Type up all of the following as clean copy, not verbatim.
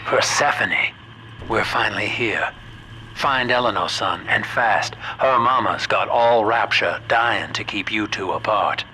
Persephone, we're finally here. Find Eleanor, son, and fast. Her mama's got all rapture, dying to keep you two apart.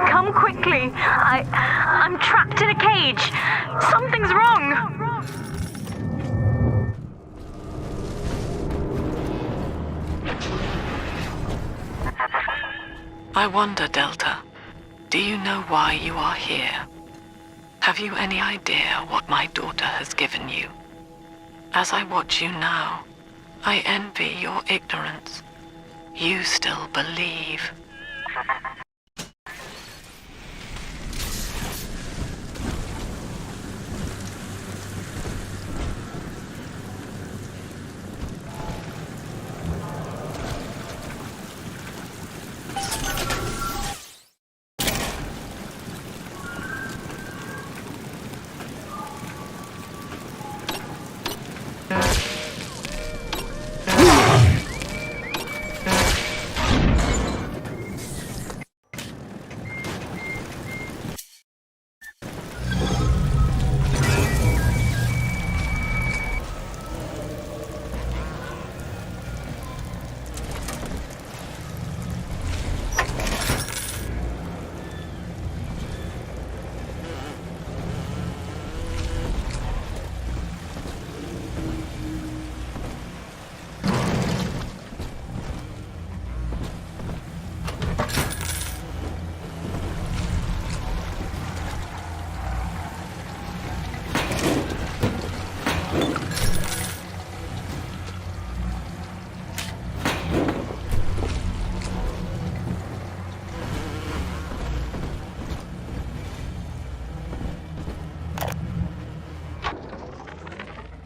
Come quickly. I'm trapped in a cage. Something's wrong. I wonder, Delta, do you know why you are here? Have you any idea what my daughter has given you? As I watch you now, I envy your ignorance. You still believe.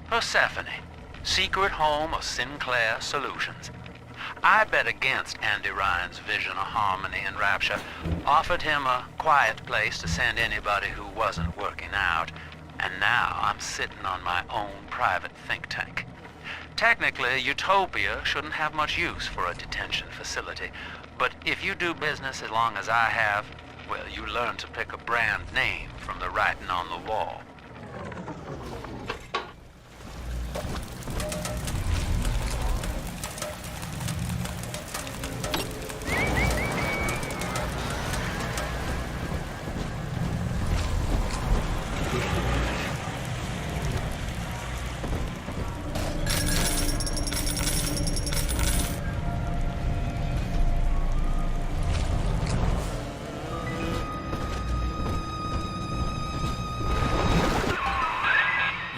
Persephone, secret home of Sinclair Solutions. I bet against Andy Ryan's vision of harmony and rapture, offered him a quiet place to send anybody who wasn't working out, and now I'm sitting on my own private think tank. Technically, Utopia shouldn't have much use for a detention facility, but if you do business as long as I have, well, you learn to pick a brand name from the writing on the wall.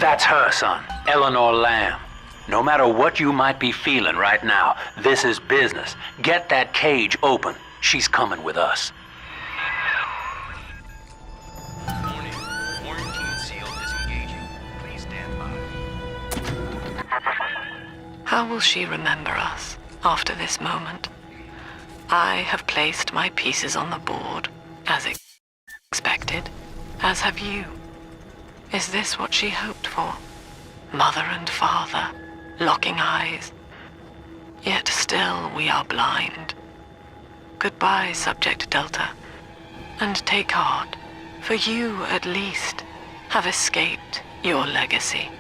That's her, son, Eleanor Lamb. No matter what you might be feeling right now, this is business. Get that cage open. She's coming with us. Warning. Quarantine seal disengaging. Please stand by. How will she remember us after this moment? I have placed my pieces on the board, as expected, as have you. Is this what she hoped for? Mother and father, locking eyes. Yet still we are blind. Goodbye, Subject Delta. And take heart, for you, at least, have escaped your legacy.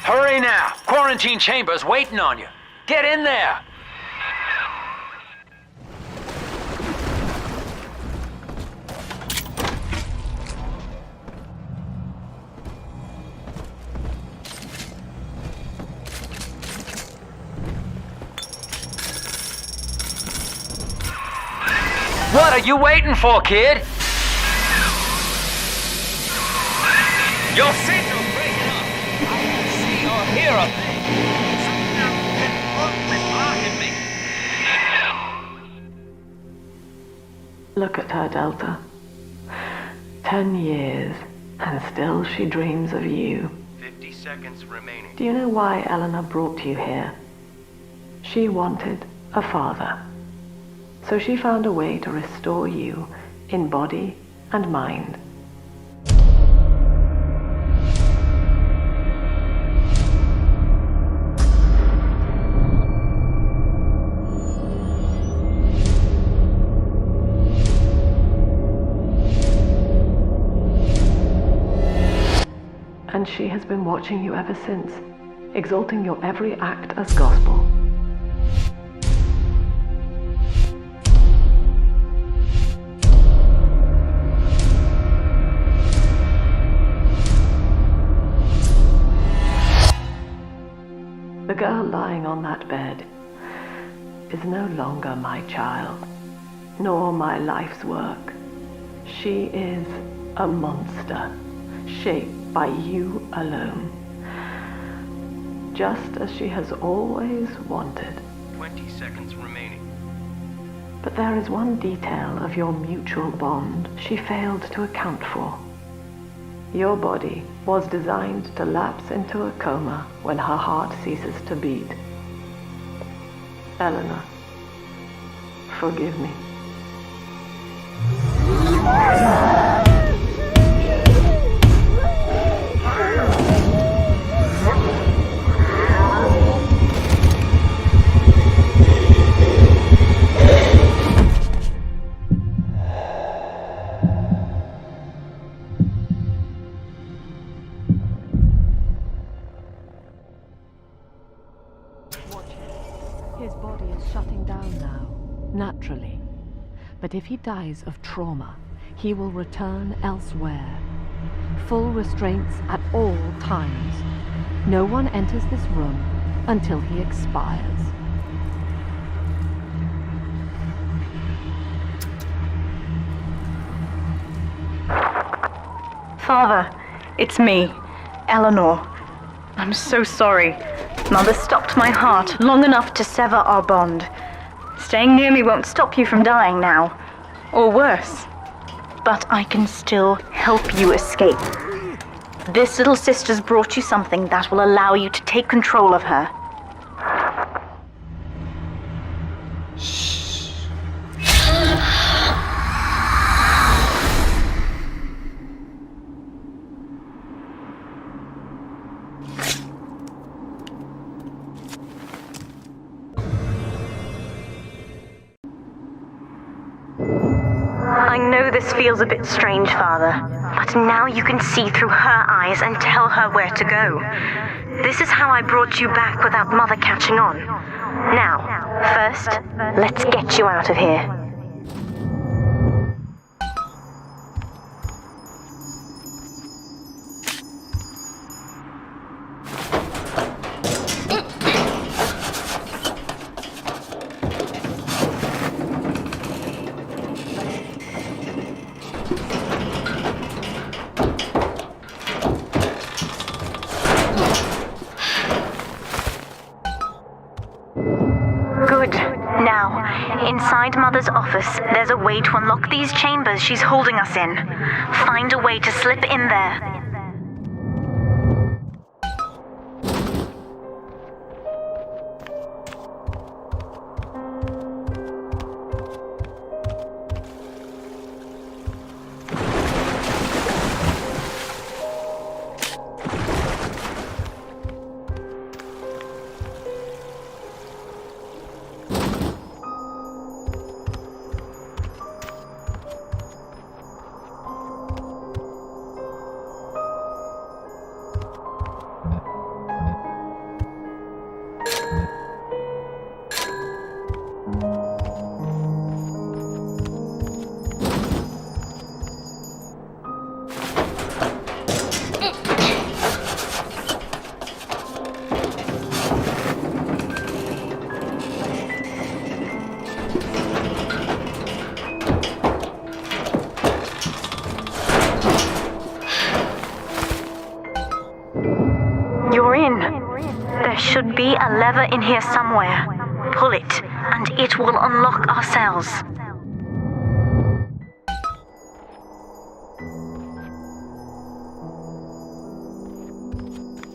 Hurry now! Quarantine chamber's waiting on you. Get in there! What are you waiting for, kid? Your signal's breaking up. I can't see or hear a thing. Look at her, Delta. 10 years, and still she dreams of you. 50 seconds remaining. Do you know why Eleanor brought you here? She wanted a father. So she found a way to restore you in body and mind. And she has been watching you ever since, exalting your every act as gospel. The girl lying on that bed is no longer my child, nor my life's work. She is a monster, shaped by you alone, just as she has always wanted. 20 seconds remaining. But there is one detail of your mutual bond she failed to account for. Your body was designed to lapse into a coma when her heart ceases to beat. Eleanor, forgive me. His body is shutting down now, naturally. But if he dies of trauma, he will return elsewhere. Full restraints at all times. No one enters this room until he expires. Father, it's me, Eleanor. I'm so sorry. Mother stopped my heart long enough to sever our bond. Staying near me won't stop you from dying now. Or worse. but I can still help you escape. This little sister's brought you something that will allow you to take control of her. I know this feels a bit strange, Father, but now you can see through her eyes and tell her where to go. This is how I brought you back without Mother catching on. Now, first, let's get you out of here. Good. Now, inside Mother's office, there's a way to unlock these chambers she's holding us in. Find a way to slip in there. There should be a lever in here somewhere. Pull it, and it will unlock our cells.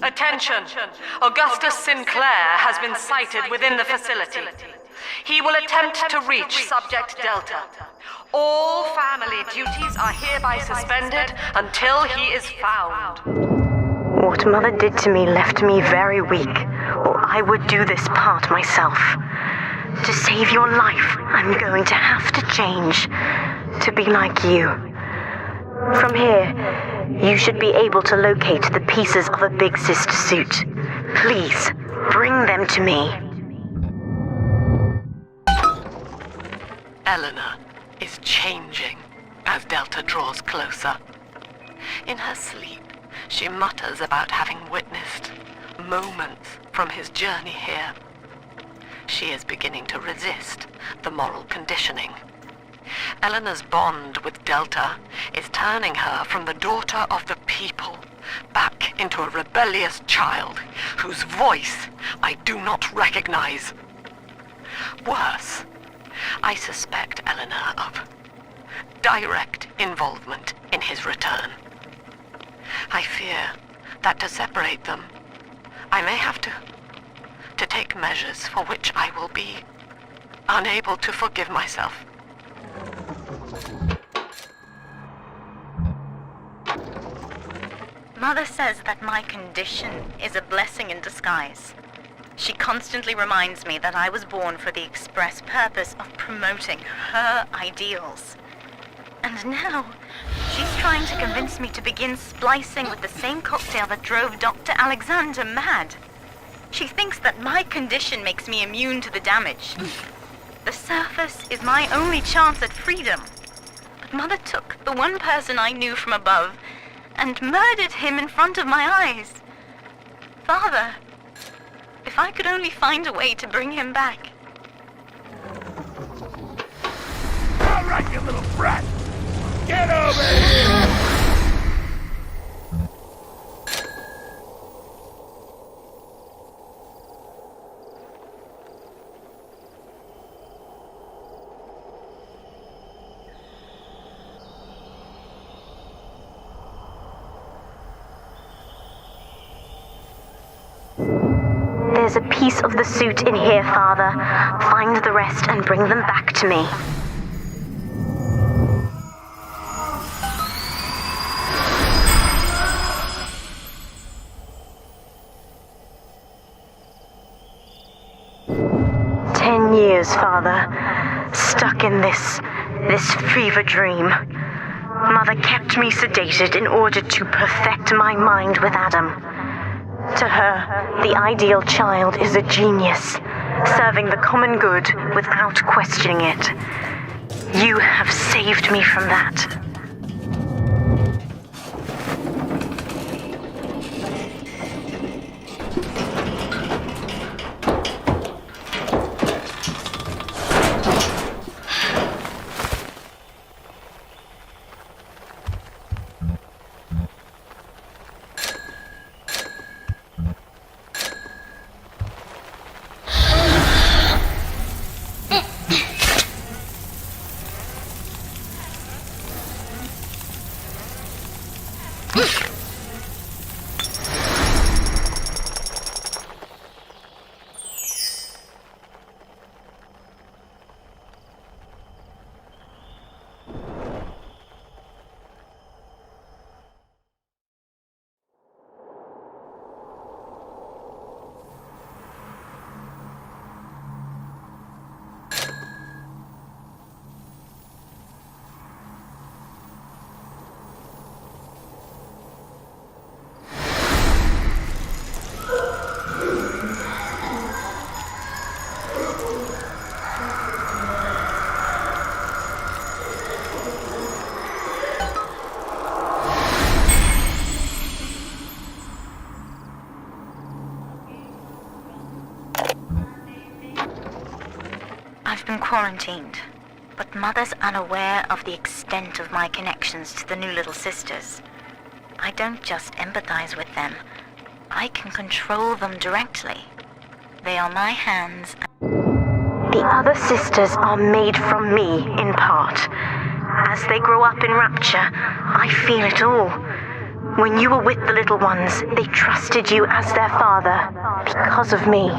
Attention! Augustus Sinclair has been sighted within the facility. He will attempt to reach Subject Delta. All family duties are hereby suspended until he is found. What Mother did to me left me very weak, or I would do this part myself. To save your life, I'm going to have to change, to be like you. From here, you should be able to locate the pieces of a Big Sister suit. Please, bring them to me. Eleanor is changing as Delta draws closer. In her sleep, she mutters about having witnessed moments from his journey here. She is beginning to resist the moral conditioning. Eleanor's bond with Delta is turning her from the daughter of the people back into a rebellious child whose voice I do not recognize. Worse, I suspect Eleanor of direct involvement in his return. I fear that to separate them, I may have to take measures for which I will be unable to forgive myself. Mother says that my condition is a blessing in disguise. She constantly reminds me that I was born for the express purpose of promoting her ideals. And now, she's trying to convince me to begin splicing with the same cocktail that drove Dr. Alexander mad. She thinks that my condition makes me immune to the damage. The surface is my only chance at freedom. But Mother took the one person I knew from above and murdered him in front of my eyes. Father, if I could only find a way to bring him back. All right, you little brat! Get over here! There's a piece of the suit in here, Father. Find the rest and bring them back to me. Years, Father, stuck in this fever dream. Mother kept me sedated in order to perfect my mind with Adam. To her, the ideal child is a genius, serving the common good without questioning it. You have saved me from that. I've been quarantined, but Mother's unaware of the extent of my connections to the new little sisters. I don't just empathize with them. I can control them directly. They are my hands. The other sisters are made from me, in part. As they grow up in Rapture, I feel it all. When you were with the little ones, they trusted you as their father, because of me.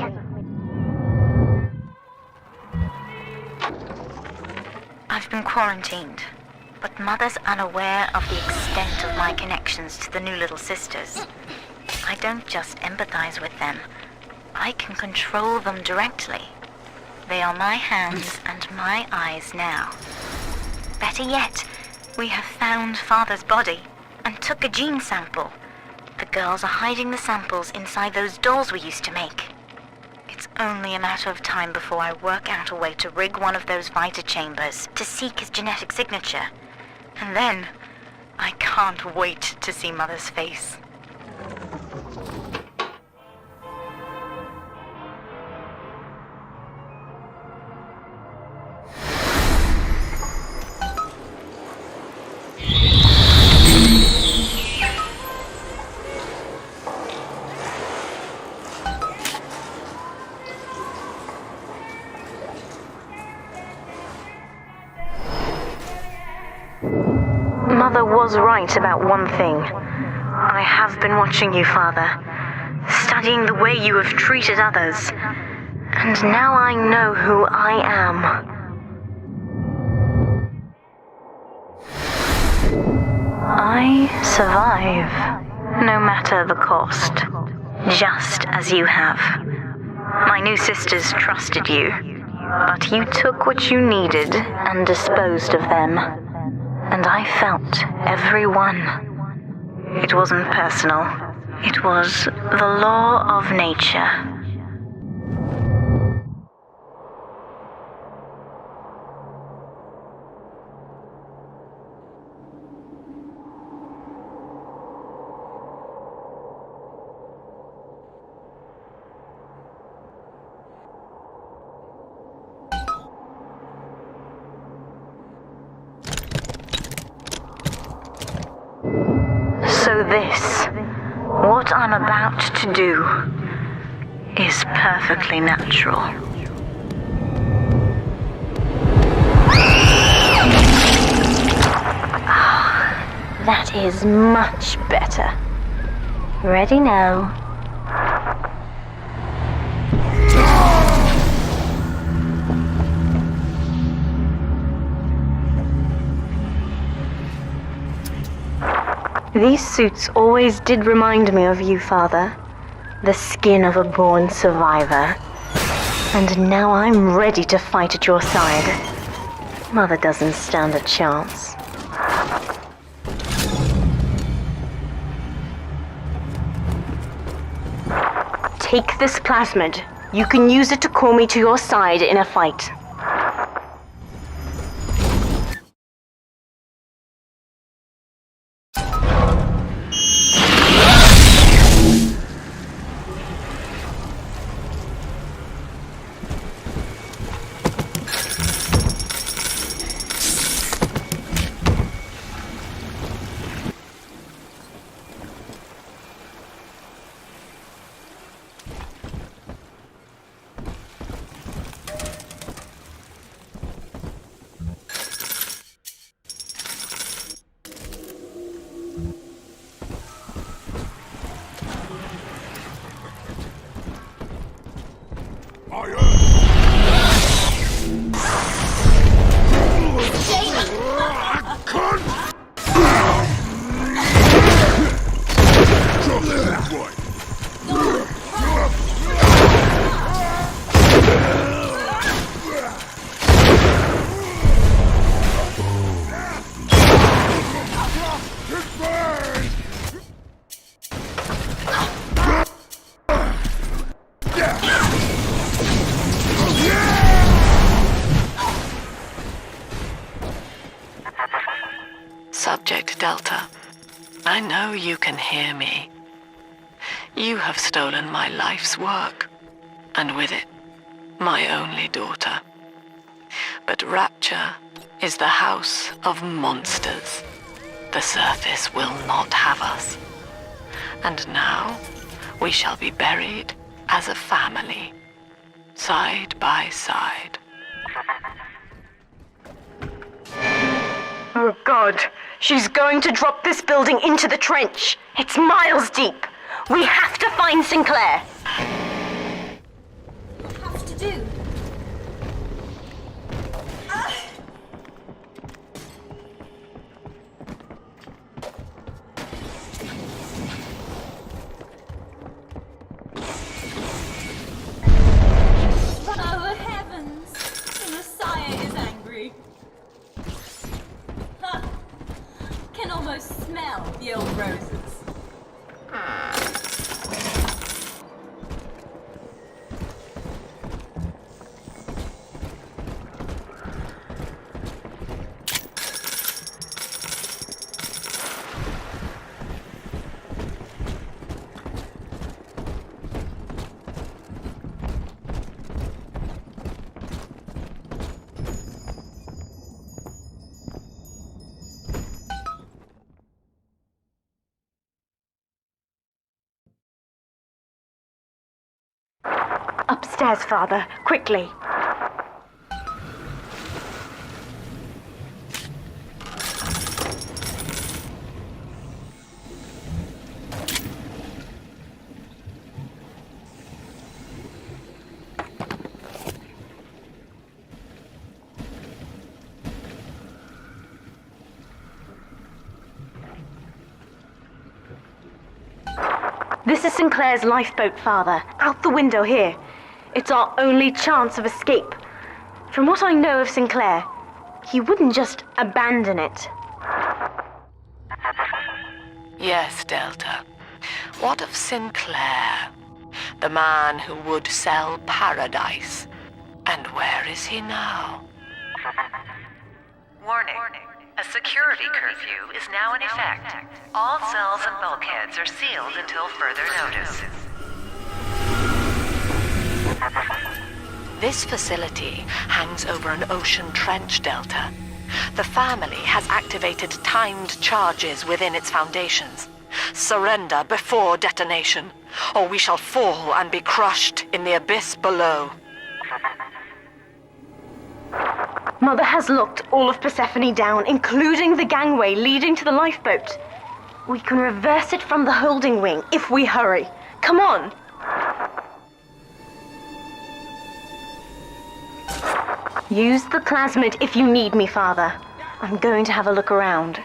I've been quarantined, but Mother's unaware of the extent of my connections to the new little sisters. I don't just empathize with them. I can control them directly. They are my hands and my eyes now. Better yet, we have found Father's body and took a gene sample. The girls are hiding the samples inside those dolls we used to make. It's only a matter of time before I work out a way to rig one of those Vita chambers to seek his genetic signature. And then, I can't wait to see Mother's face. Mother was right about one thing. I have been watching you, Father, studying the way you have treated others, and now I know who I am. I survive, no matter the cost, just as you have. My new sisters trusted you, but you took what you needed and disposed of them. And I felt every one. It wasn't personal. It was the law of nature. So this, what I'm about to do, is perfectly natural. That is much better. Ready now. These suits always did remind me of you, Father. The skin of a born survivor. And now I'm ready to fight at your side. Mother doesn't stand a chance. Take this plasmid. You can use it to call me to your side in a fight. Subject Delta, I know you can hear me. You have stolen my life's work, and with it, my only daughter. But Rapture is the house of monsters. The surface will not have us. And now, we shall be buried as a family, side by side. Oh God, she's going to drop this building into the trench. It's miles deep. We have to find Sinclair. Have to do. Oh heavens! The Messiah is angry. Ha! Can almost smell the old roses. Upstairs, Father, quickly. This is Sinclair's lifeboat, Father. Out the window here. It's our only chance of escape. From what I know of Sinclair, he wouldn't just abandon it. Yes, Delta. What of Sinclair? The man who would sell paradise. And where is he now? Warning. A security curfew is now in effect. All cells and bulkheads are sealed until further notice. This facility hangs over an ocean trench, Delta. The family has activated timed charges within its foundations. Surrender before detonation, or we shall fall and be crushed in the abyss below. Mother has locked all of Persephone down, including the gangway leading to the lifeboat. We can reverse it from the holding wing if we hurry. Come on! Use the plasmid if you need me, Father. I'm going to have a look around.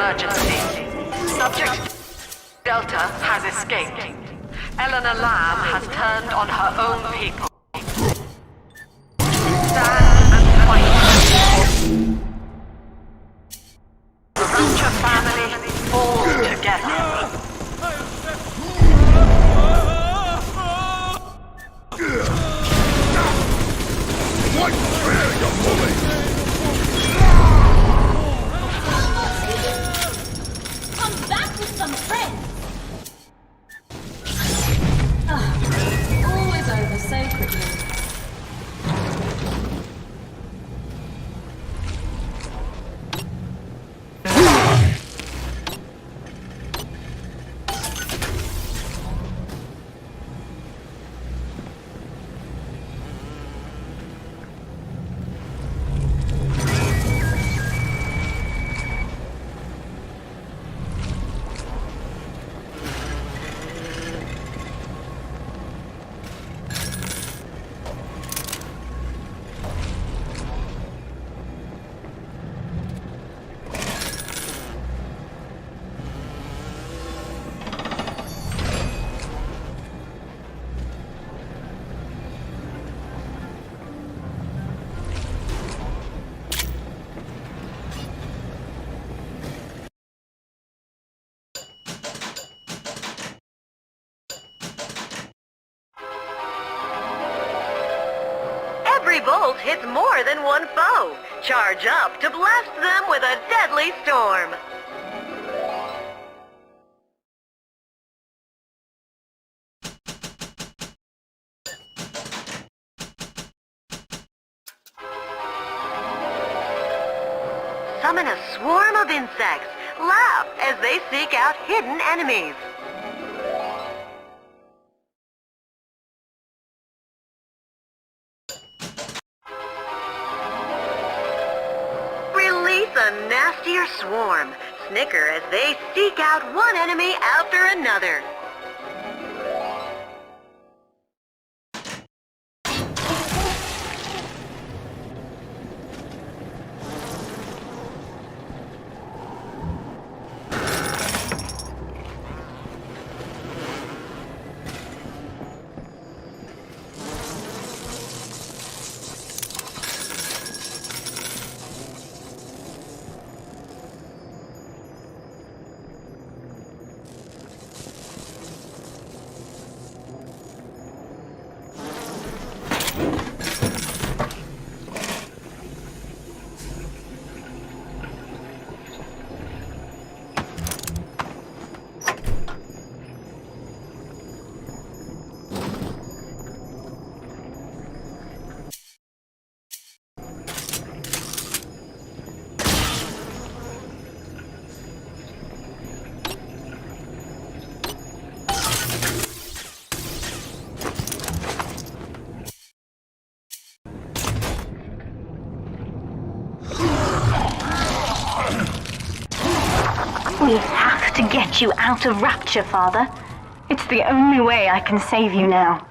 emergency. Subject Delta has escaped. Eleanor Lamb has turned on her own people. Stand and fight. The Rapture family falls together. What fear, you bully? Come back with some friends. Always over so quickly. Every bolt hits more than one foe. Charge up to blast them with a deadly storm. Summon a swarm of insects. Laugh as they seek out hidden enemies. Release a nastier swarm. Snicker as they seek out one enemy after another. We have to get you out of Rapture, Father. It's the only way I can save you now.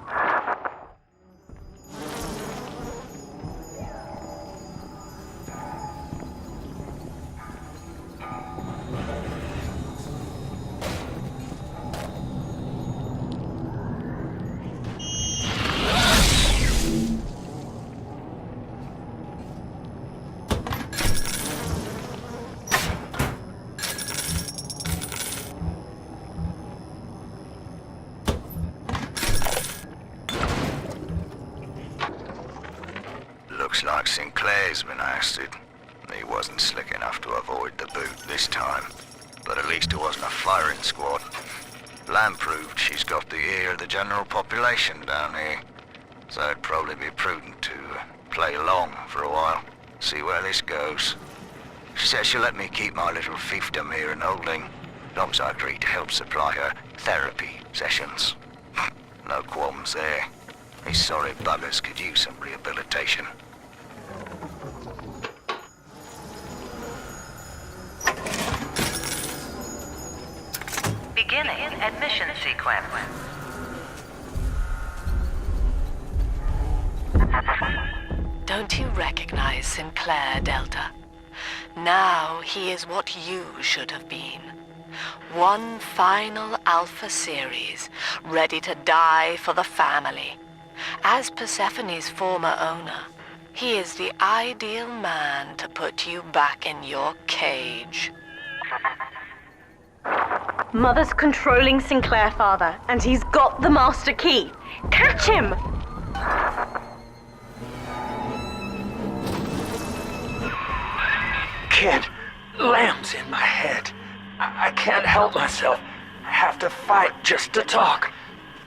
Looks like Sinclair's been ousted. He wasn't slick enough to avoid the boot this time. But at least it wasn't a firing squad. Lamb proved she's got the ear of the general population down here. So it'd probably be prudent to play along for a while. See where this goes. She says she'll let me keep my little fiefdom here in holding. As long as I agree to help supply her therapy sessions. No qualms there. These sorry buggers could use some rehabilitation. Beginning admission sequence. Don't you recognize Sinclair, Delta? Now he is what you should have been. One final Alpha series, ready to die for the family. As Persephone's former owner, he is the ideal man to put you back in your cage. Mother's controlling Sinclair, Father, and he's got the master key. Catch him! Kid, lamb's in my head. I can't help myself. I have to fight just to talk.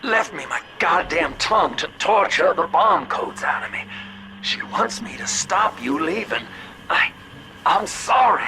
Left me my goddamn tongue to torture the bomb codes out of me. She wants me to stop you leaving. I'm sorry.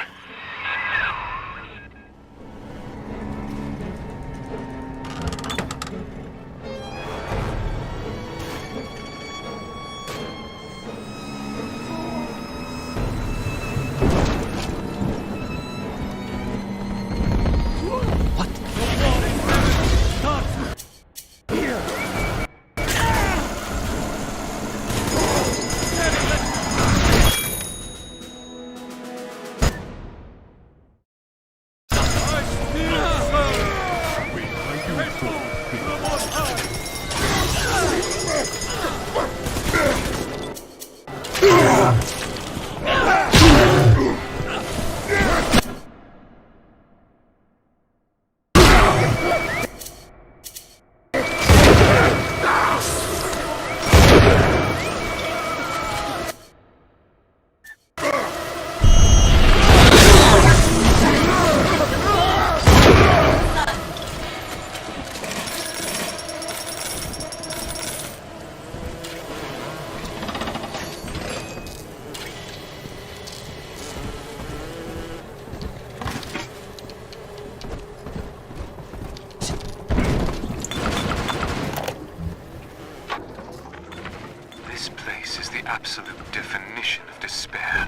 This place is the absolute definition of despair.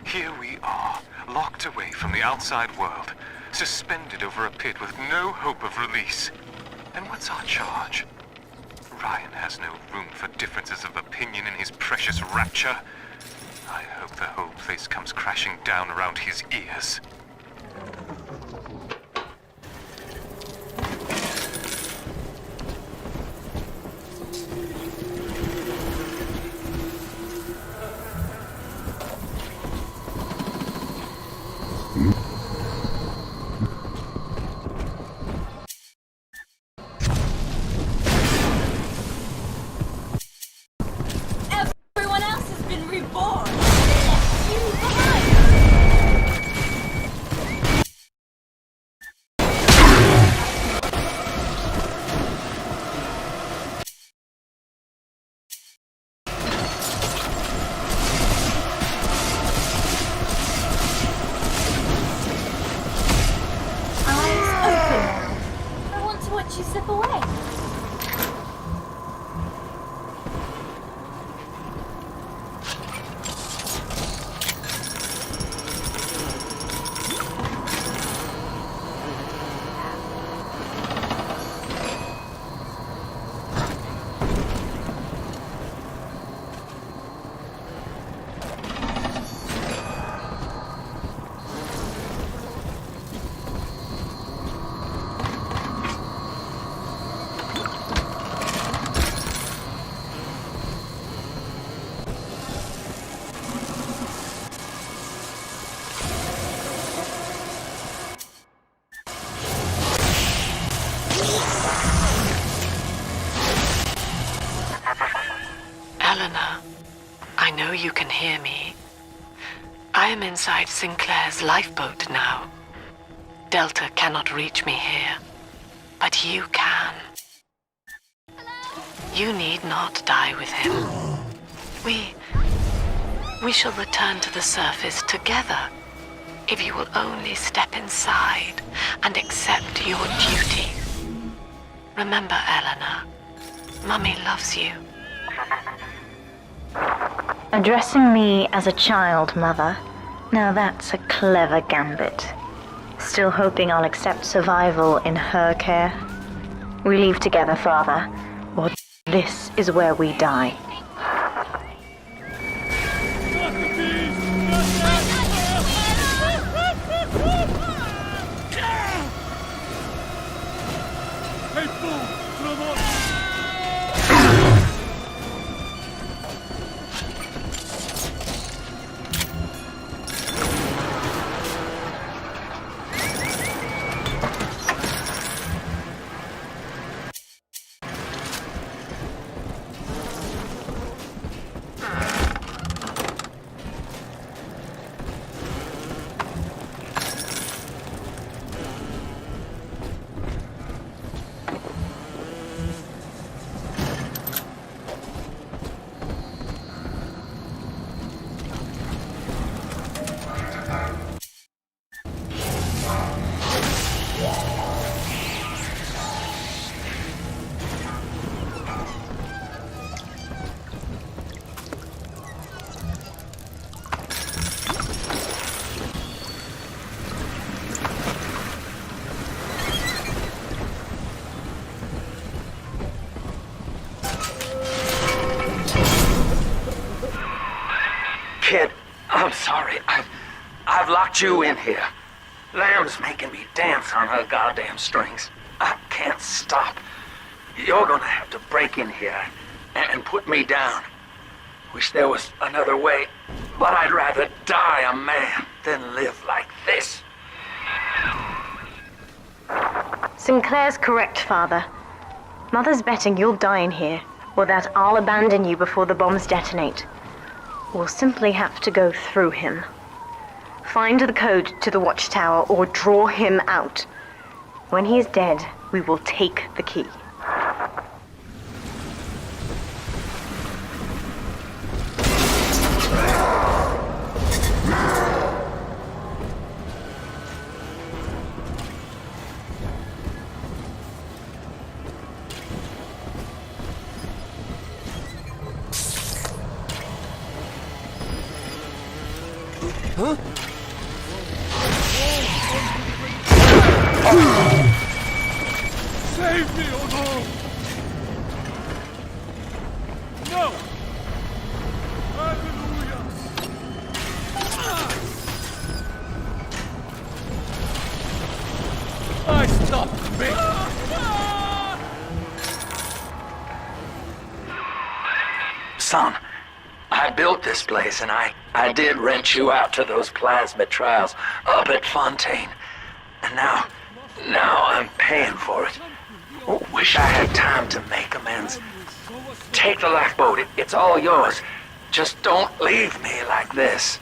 Here we are, locked away from the outside world, suspended over a pit with no hope of release. And what's our charge? Ryan has no room for differences of opinion in his precious rapture. I hope the whole place comes crashing down around his ears. Everyone else has been reborn. They left you behind. Eyes open. I want to watch you slip away. Eleanor, I know you can hear me. I am inside Sinclair's lifeboat now. Delta cannot reach me here, but you can. You need not die with him. We shall return to the surface together, if you will only step inside and accept your duty. Remember, Eleanor, Mummy loves you. Addressing me as a child, Mother. Now that's a clever gambit. Still hoping I'll accept survival in her care? We leave together, Father, or this is where we die. Kid, I'm sorry. I've locked you in here. Lamb's making me dance on her goddamn strings. I can't stop. You're gonna have to break in here and put me down. Wish there was another way, but I'd rather die a man than live like this. Sinclair's correct, Father. Mother's betting you'll die in here, or that I'll abandon you before the bombs detonate. We'll simply have to go through him. Find the code to the watchtower or draw him out. When he is dead, we will take the key. Huh? Save me, oh no! No! Hallelujah! I stopped me! Son, I built this place and I did rent you out to those plasmid trials up at Fontaine. And now I'm paying for it. Wish I had time to make amends. Take the lifeboat, it's all yours. Just don't leave me like this.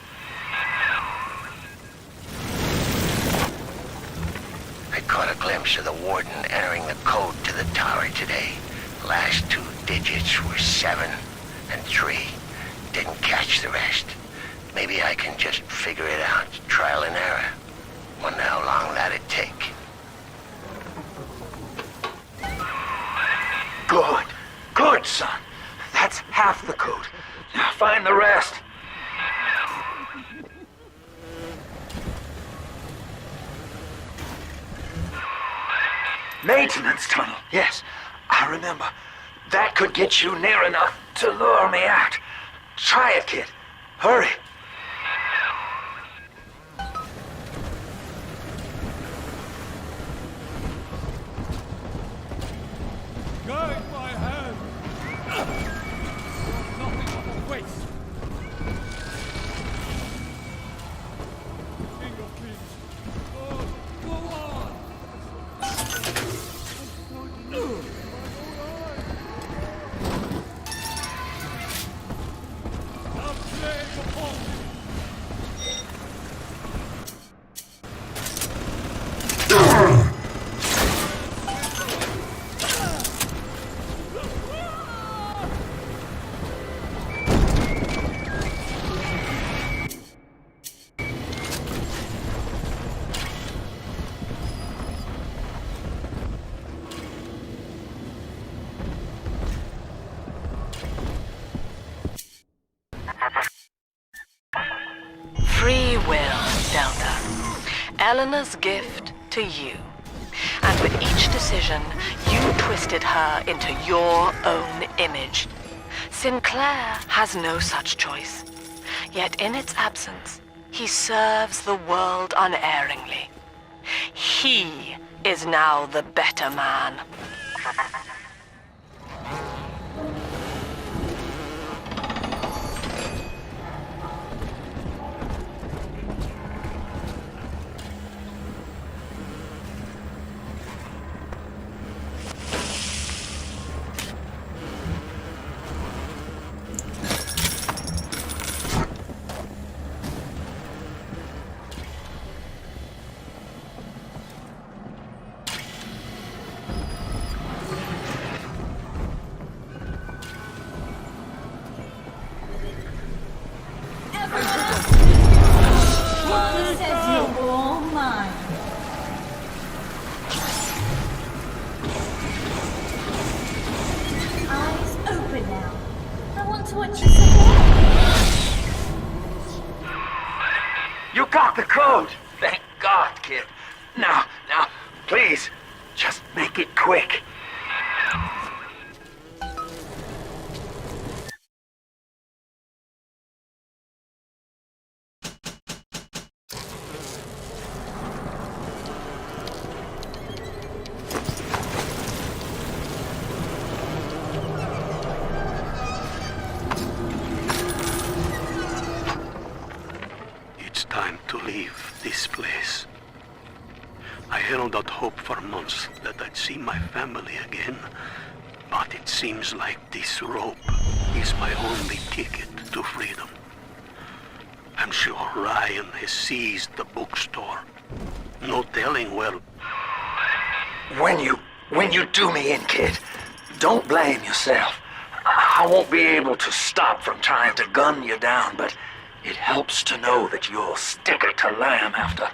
I caught a glimpse of the warden entering the code to the tower today. Last two digits were 7 and 3. Didn't catch the rest. Maybe I can just figure it out, trial and error. Wonder how long that'd take. Good, son. That's half the code. Now find the rest. Maintenance tunnel. Yes, I remember. That could get you near enough to lure me out. Try it, kid. Hurry. Guide my hand! Nothing but a waste! King of Kings! Oh, go on! Now play the ball! Free will, Delta. Eleanor's gift to you. And with each decision, you twisted her into your own image. Sinclair has no such choice. Yet in its absence, he serves the world unerringly. He is now the better man. He says you're all mine. Eyes open now. I want to watch you some more. You got the code! Thank God, kid. Now, please, just make it quick. It's time to leave this place. I held out hope for months that I'd see my family again, but it seems like this rope is my only ticket to freedom. I'm sure Ryan has seized the bookstore. No telling, well... When you do me in, kid, don't blame yourself. I won't be able to stop from trying to gun you down, but it helps to know that you'll stick it to lamb after,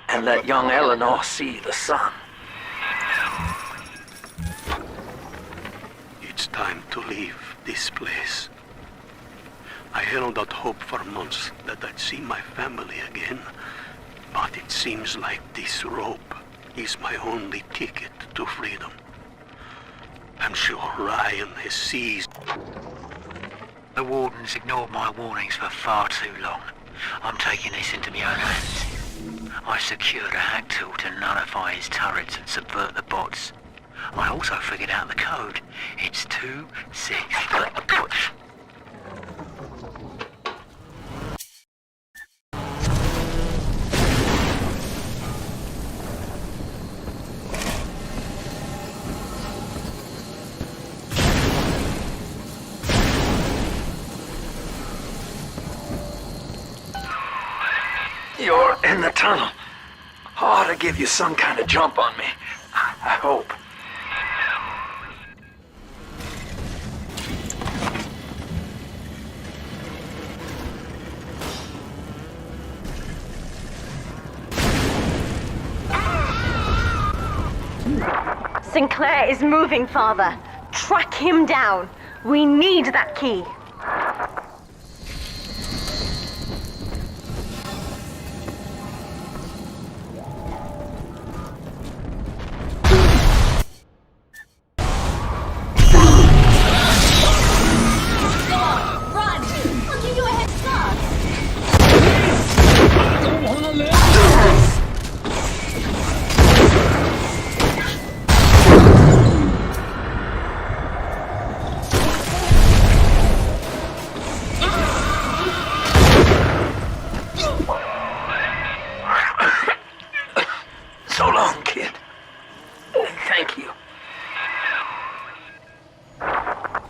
and let young Eleanor see the sun. It's time to leave this place. I held out hope for months that I'd see my family again, but it seems like this rope is my only ticket to freedom. I'm sure Ryan has seized... The Warden's ignored my warnings for far too long. I'm taking this into my own hands. I secured a hack tool to nullify his turrets and subvert the bots. I also figured out the code. It's 2-6... You're in the tunnel. Ought to give you some kind of jump on me. I hope. Sinclair is moving, Father. Track him down. We need that key. So long, kid. Thank you.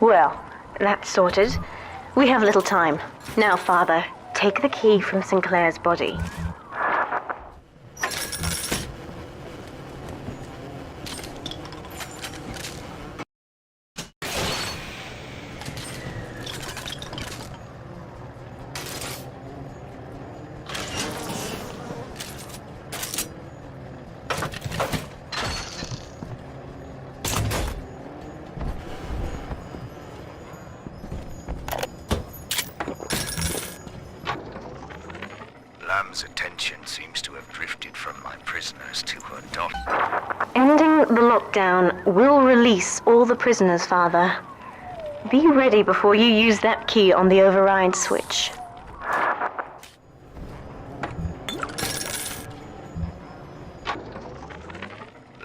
Well, that's sorted. We have little time. Now, Father, take the key from Sinclair's body. Lamb's attention seems to have drifted from my prisoners to her daughter. Ending the lockdown will release all the prisoners, Father. Be ready before you use that key on the override switch.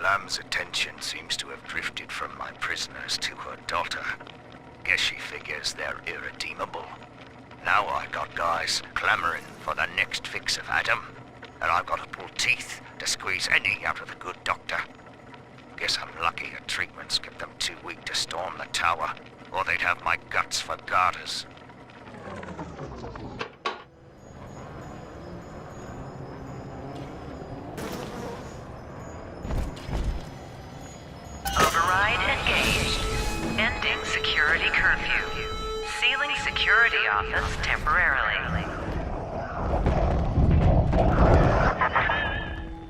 Lamb's attention seems to have drifted my prisoners to her daughter. Guess she figures they're irredeemable. Now I got guys clamoring for the next fix of Adam, and I've got to pull teeth to squeeze any out of the good doctor. Guess I'm lucky her treatments kept them too weak to storm the tower, or they'd have my guts for garters. Override engaged. Ending security curfew. Sealing security office temporarily.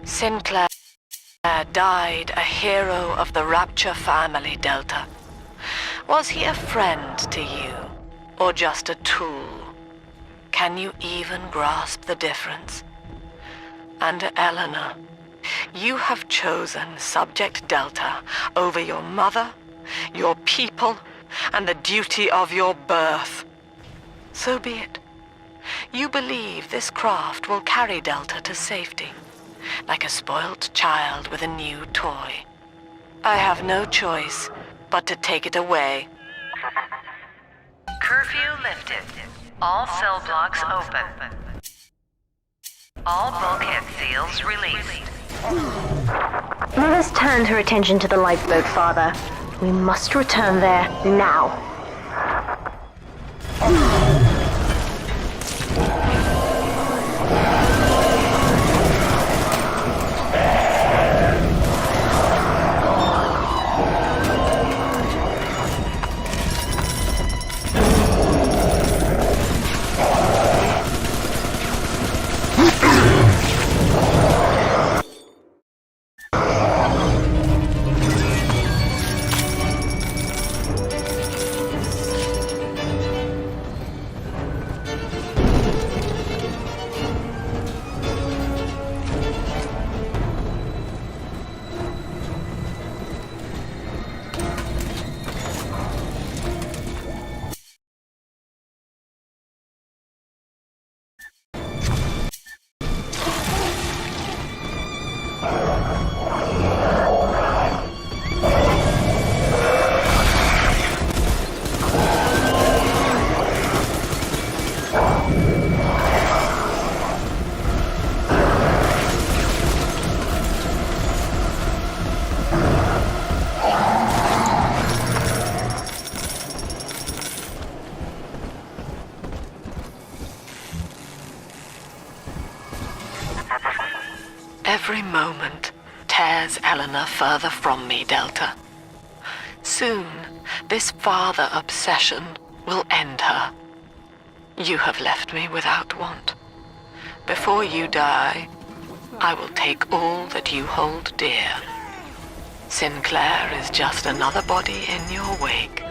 Sinclair died a hero of the Rapture family, Delta. Was he a friend to you, or just a tool? Can you even grasp the difference? And Eleanor, you have chosen Subject Delta over your mother, your people, and the duty of your birth. So be it. You believe this craft will carry Delta to safety, like a spoilt child with a new toy. I have no choice but to take it away. Curfew lifted. All cell blocks open. All bulkhead seals released. Mother's turned her attention to the lifeboat, Father. We must return there now. Every moment tears Eleanor further from me, Delta. Soon, this father obsession will end her. You have left me without want. Before you die, I will take all that you hold dear. Sinclair is just another body in your wake.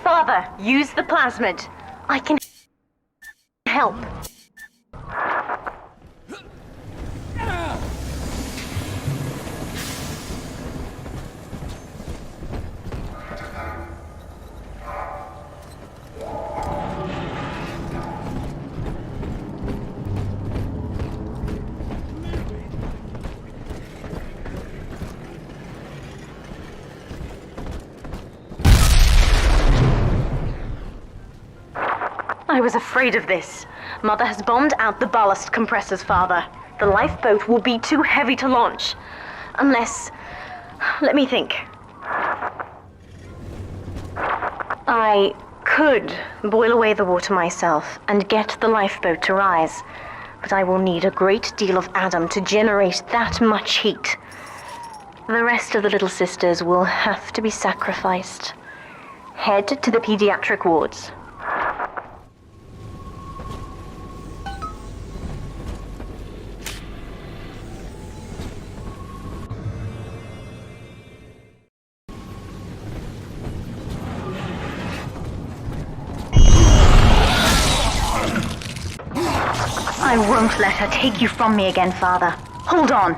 Father, use the plasmid. I can help. I was afraid of this. Mother has bombed out the ballast compressors, Father. The lifeboat will be too heavy to launch. Unless... let me think. I could boil away the water myself and get the lifeboat to rise. but I will need a great deal of Adam to generate that much heat. The rest of the little sisters will have to be sacrificed. Head to the pediatric wards. I won't let her take you from me again, Father. Hold on.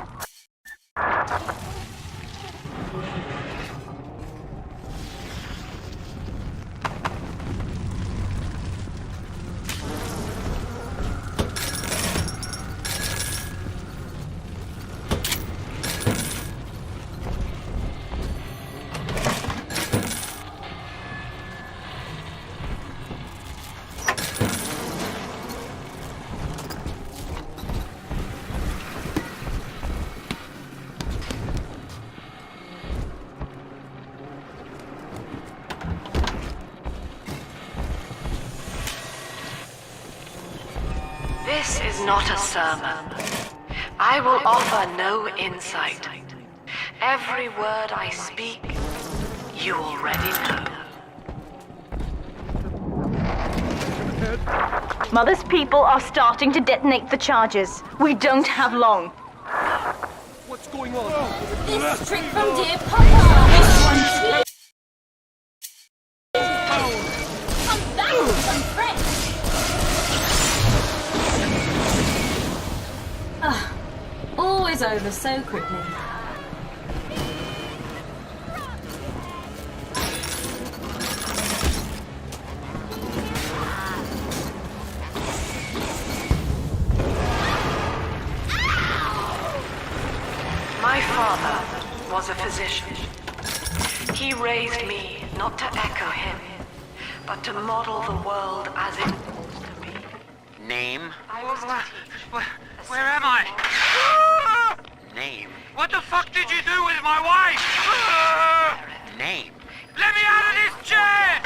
This is not a sermon. I will offer no insight. Every word I speak, you already know. Mother's people are starting to detonate the charges. We don't have long. What's going on? This is trick from dear Papa. This one's come back with some friends. Always over so quickly. My father was a physician. He raised me not to echo him, but to model the world as it was to be. Name? I was to teach. Where am I? Name? What the fuck did you do with my wife? Name? Let me out of this chair!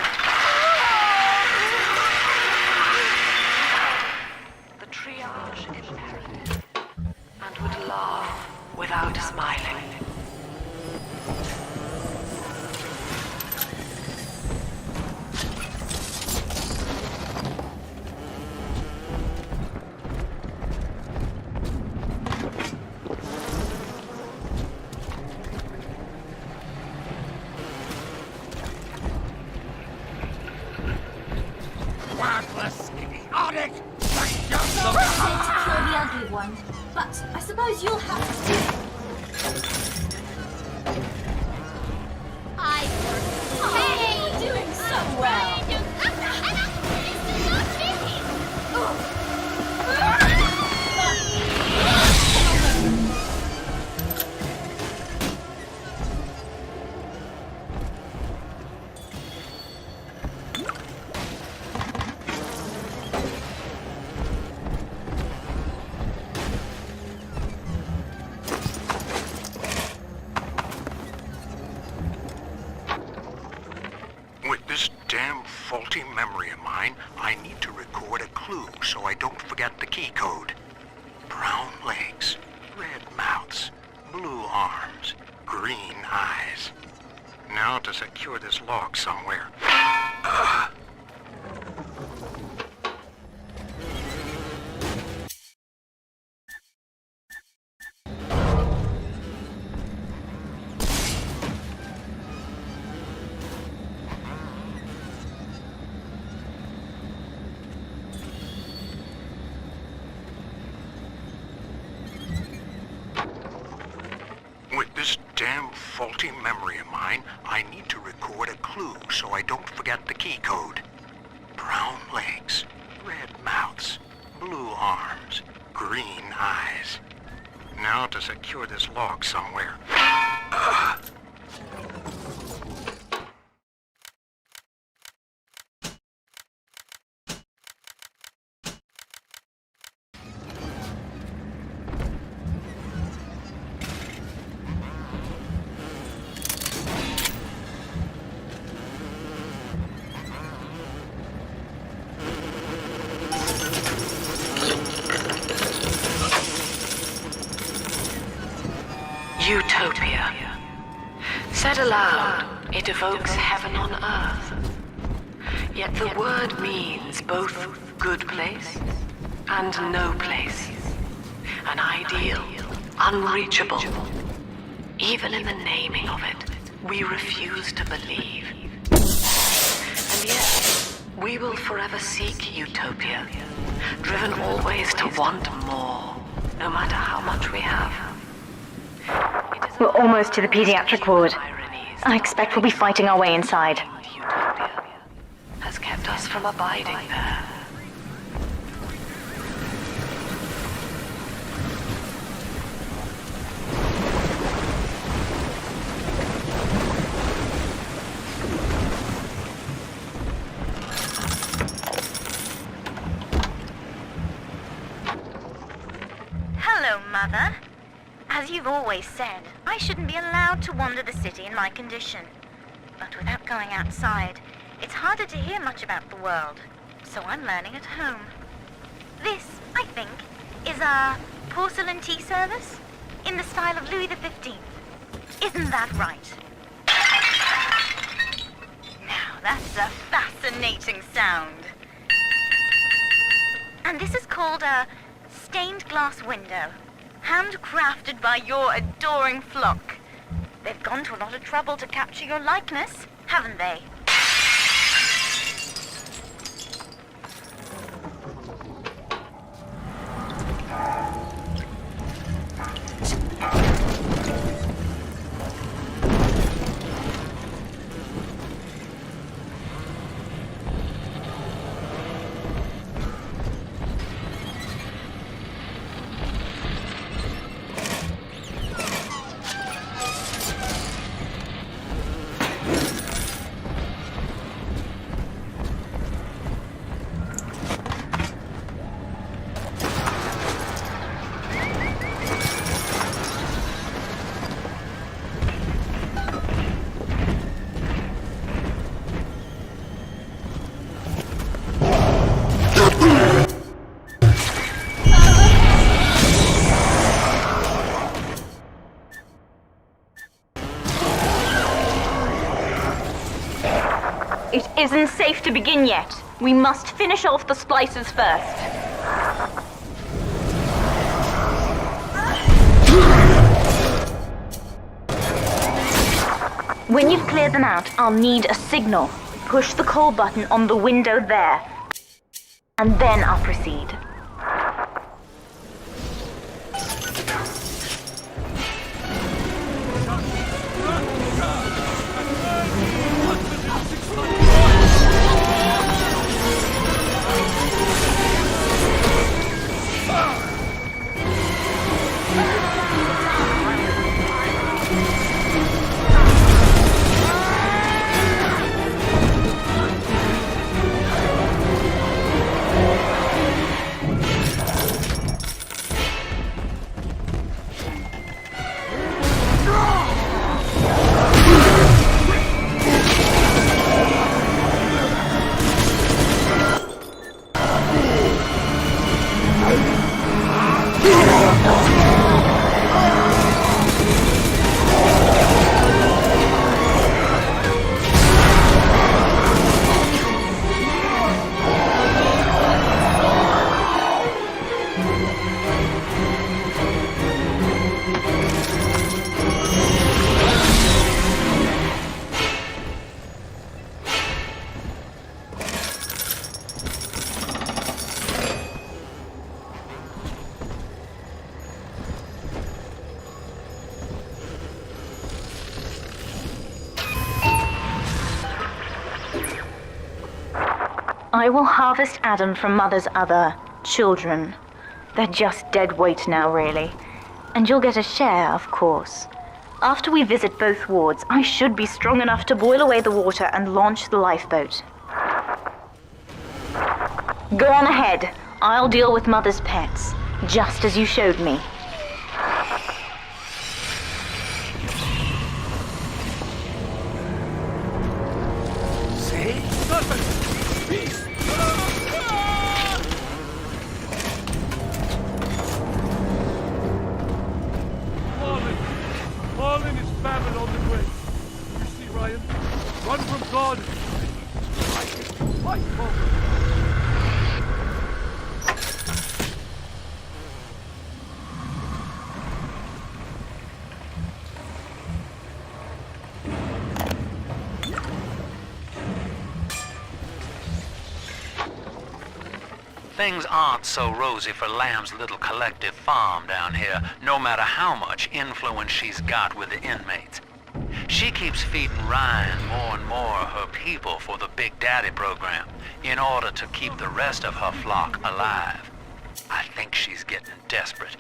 The triage imperative, and would laugh without smiling. Sorry to kill the ugly one, but I suppose you'll have to do it. Hey, you're doing so well. Faulty memory of mine, I need to record a clue so I don't forget the key code. Brown legs, red mouths, blue arms, green eyes. Now to secure this log somewhere. Faulty memory of mine, I need to record a clue so I don't forget the key code. Brown legs, red mouths, blue arms, green eyes. Now to secure this log somewhere. Utopia. Said aloud, it evokes heaven on earth. Yet the word means both good place and no place. An ideal, unreachable. Even in the naming of it, we refuse to believe. And yet, we will forever seek utopia, driven always to want more, no matter how much we have. We're almost to the pediatric ward. I expect we'll be fighting our way inside. Utopia has kept us from abiding there. Hello, Mother. As you've always said, I shouldn't be allowed to wander the city in my condition. But without going outside, it's harder to hear much about the world, so I'm learning at home. This, I think, is a porcelain tea service in the style of Louis XV. Isn't that right? Now, that's a fascinating sound. And this is called a stained glass window, handcrafted by your adoring flock. They've gone to a lot of trouble to capture your likeness, haven't they? It isn't safe to begin yet. We must finish off the splicers first. When you've cleared them out, I'll need a signal. Push the call button on the window there. And then I'll proceed. I will harvest Adam from Mother's other children. They're just dead weight now, really. And you'll get a share, of course. After we visit both wards, I should be strong enough to boil away the water and launch the lifeboat. Go on ahead. I'll deal with Mother's pets, just as you showed me. Things aren't so rosy for Lamb's little collective farm down here, no matter how much influence she's got with the inmates. She keeps feeding Ryan more and more of her people for the Big Daddy program in order to keep the rest of her flock alive. I think she's getting desperate.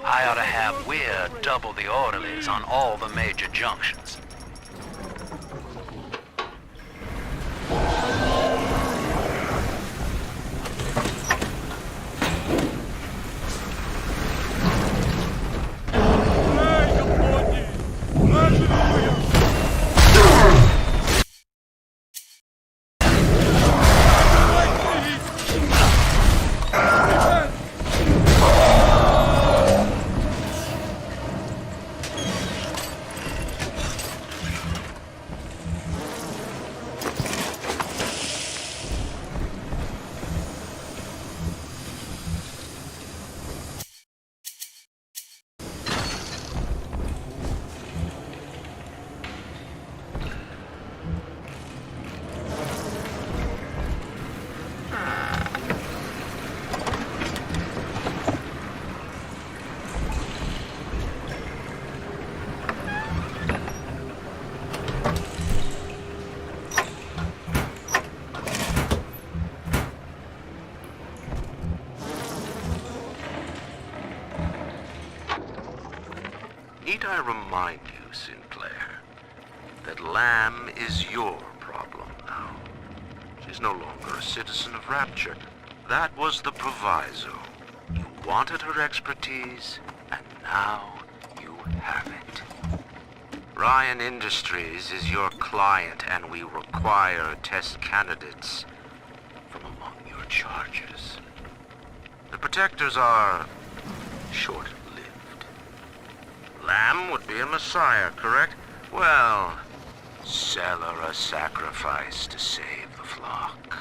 I ought to have Weir double the orderlies on all the major junctions. Need I remind you, Sinclair, that Lamb is your problem now? She's no longer a citizen of Rapture. That was the proviso. You wanted her expertise, and now you have it. Ryan Industries is your client, and we require test candidates from among your charges. The protectors are short-lived. Lamb would be a messiah, correct? Well, sell her a sacrifice to save the flock.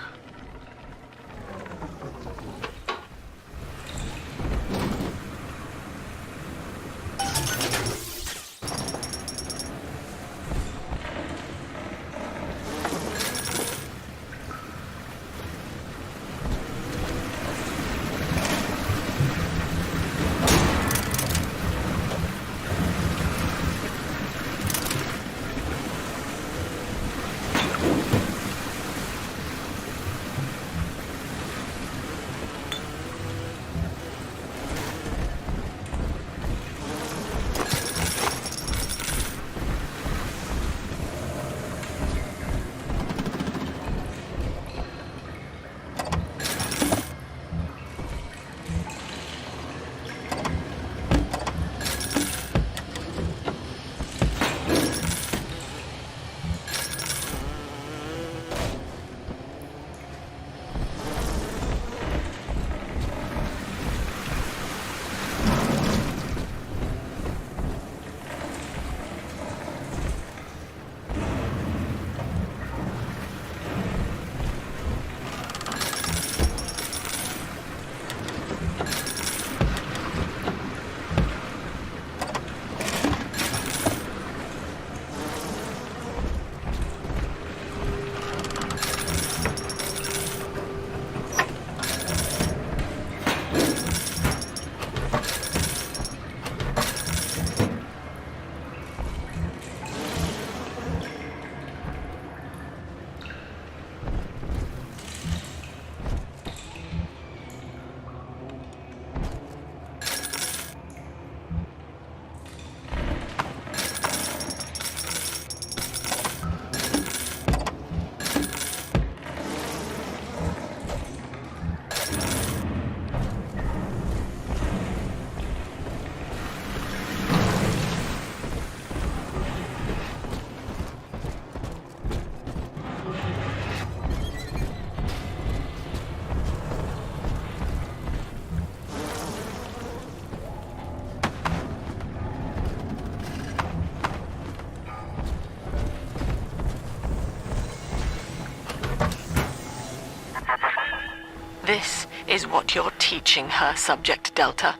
This is what you're teaching her, Subject Delta.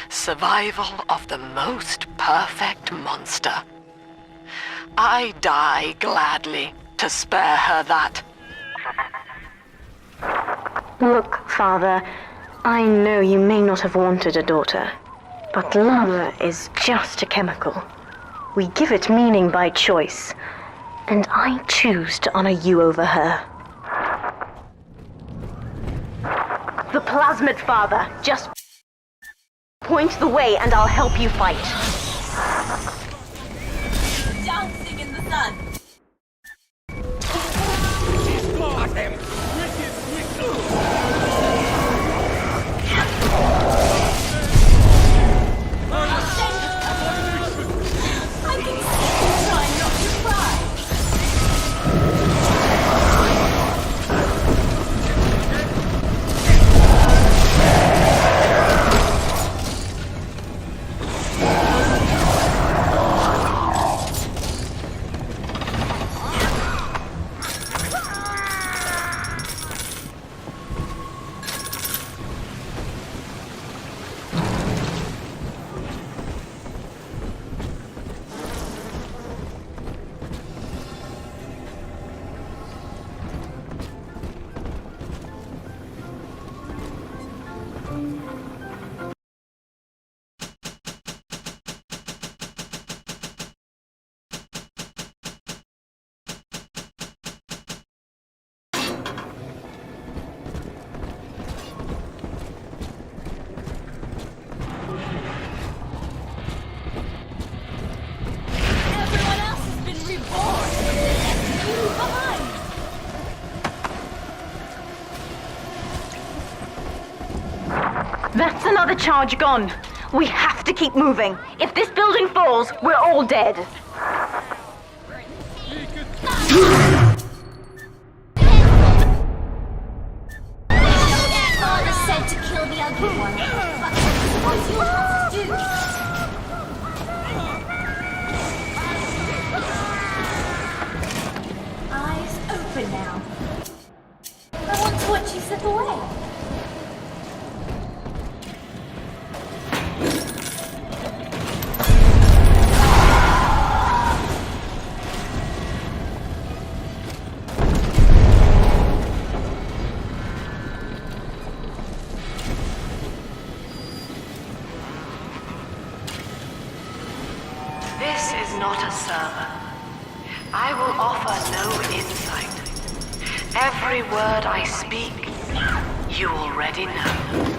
Survival of the most perfect monster. I die gladly to spare her that. Look, Father, I know you may not have wanted a daughter, but love is just a chemical. We give it meaning by choice, and I choose to honor you over her. The plasmid, Father. Just point the way and I'll help you fight. Dancing in the sun. Got them! Wicked, wicked! I can see you trying not to cry. Everyone else has been reborn. You behind. That's another charge gone. We have to keep moving. If this building falls, we're all dead. Father said to kill the ugly one, but suppose you'll have to do. Eyes open now. I want to watch you slip away. This is not a sermon. I will offer no insight. Every word I speak, you already know.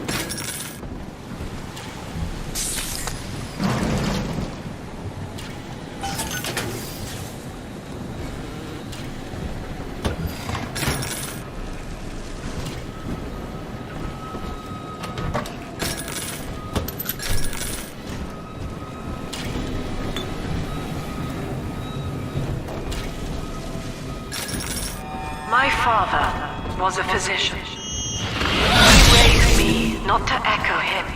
My father was a physician. He raised me not to echo him,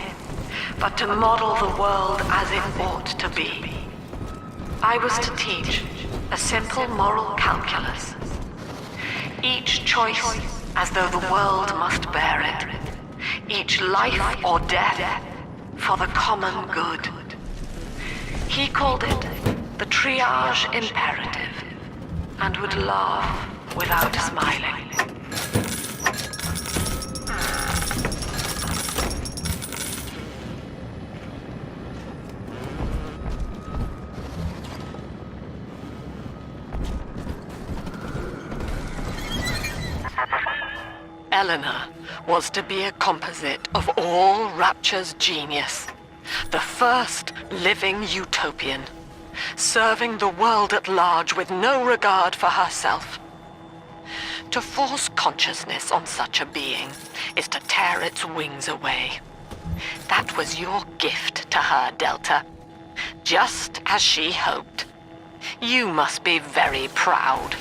but to model the world as it ought to be. I was to teach a simple moral calculus. Each choice as though the world must bear it. Each life or death for the common good. He called it the triage imperative, and would laugh without smiling. Eleanor was to be a composite of all Rapture's genius. The first living utopian, serving the world at large with no regard for herself. To force consciousness on such a being is to tear its wings away. That was your gift to her, Delta. Just as she hoped. You must be very proud.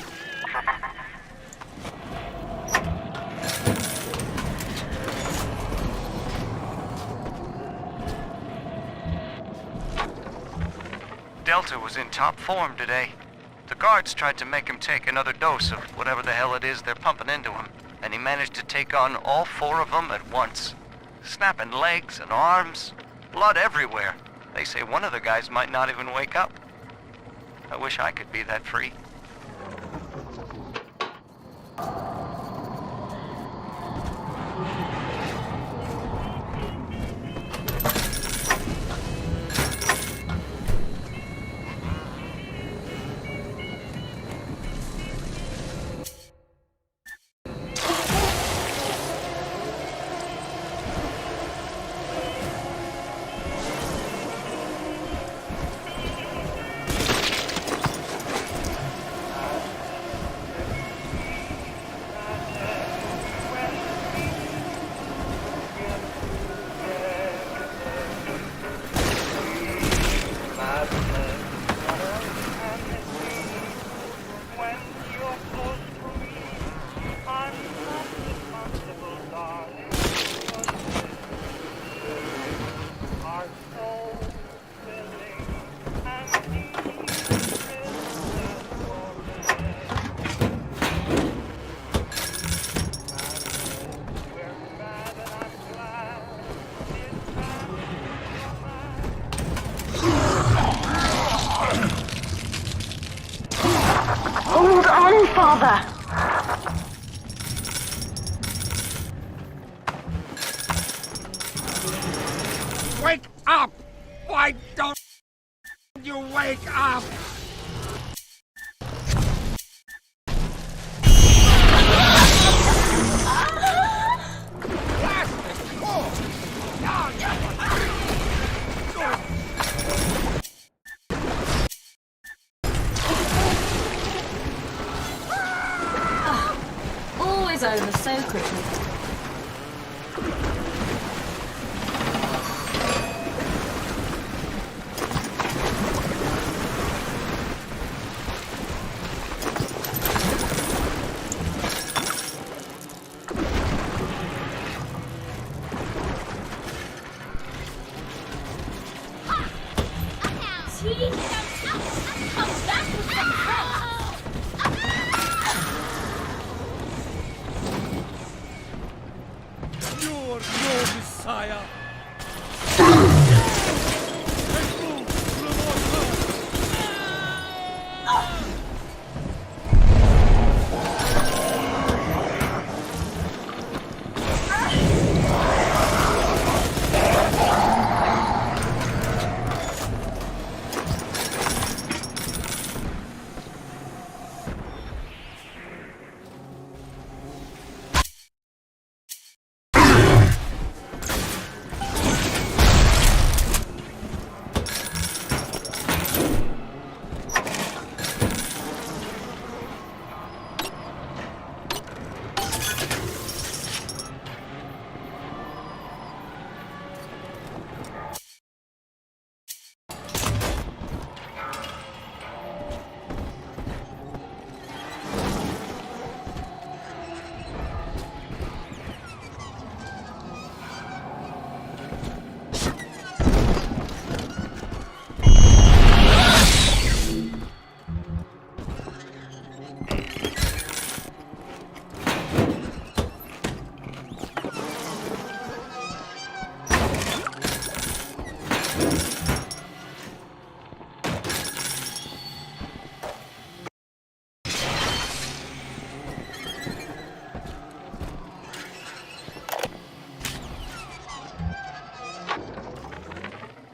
Delta was in top form today. The guards tried to make him take another dose of whatever the hell it is they're pumping into him, and he managed to take on all 4 of them at once. Snapping legs and arms, blood everywhere. They say one of the guys might not even wake up. I wish I could be that free. Hold on, Father! Wake up! Why don't you wake up? Always over so quickly. You're no messiah.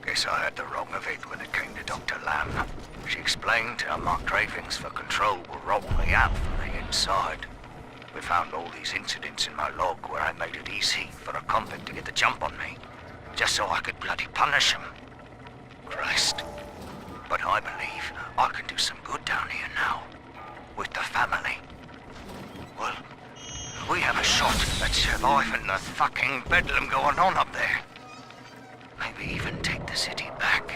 Guess I had the wrong of it when it came to Dr. Lamb. She explained how my cravings for control were rolling me out from the inside. We found all these incidents in my log where I made it easy for a convict to get the jump on me, just so I could bloody punish him. Christ. But I believe I can do some good down here now, with the family. Well, we have a shot at surviving the fucking bedlam going on up there. Maybe even take the city back.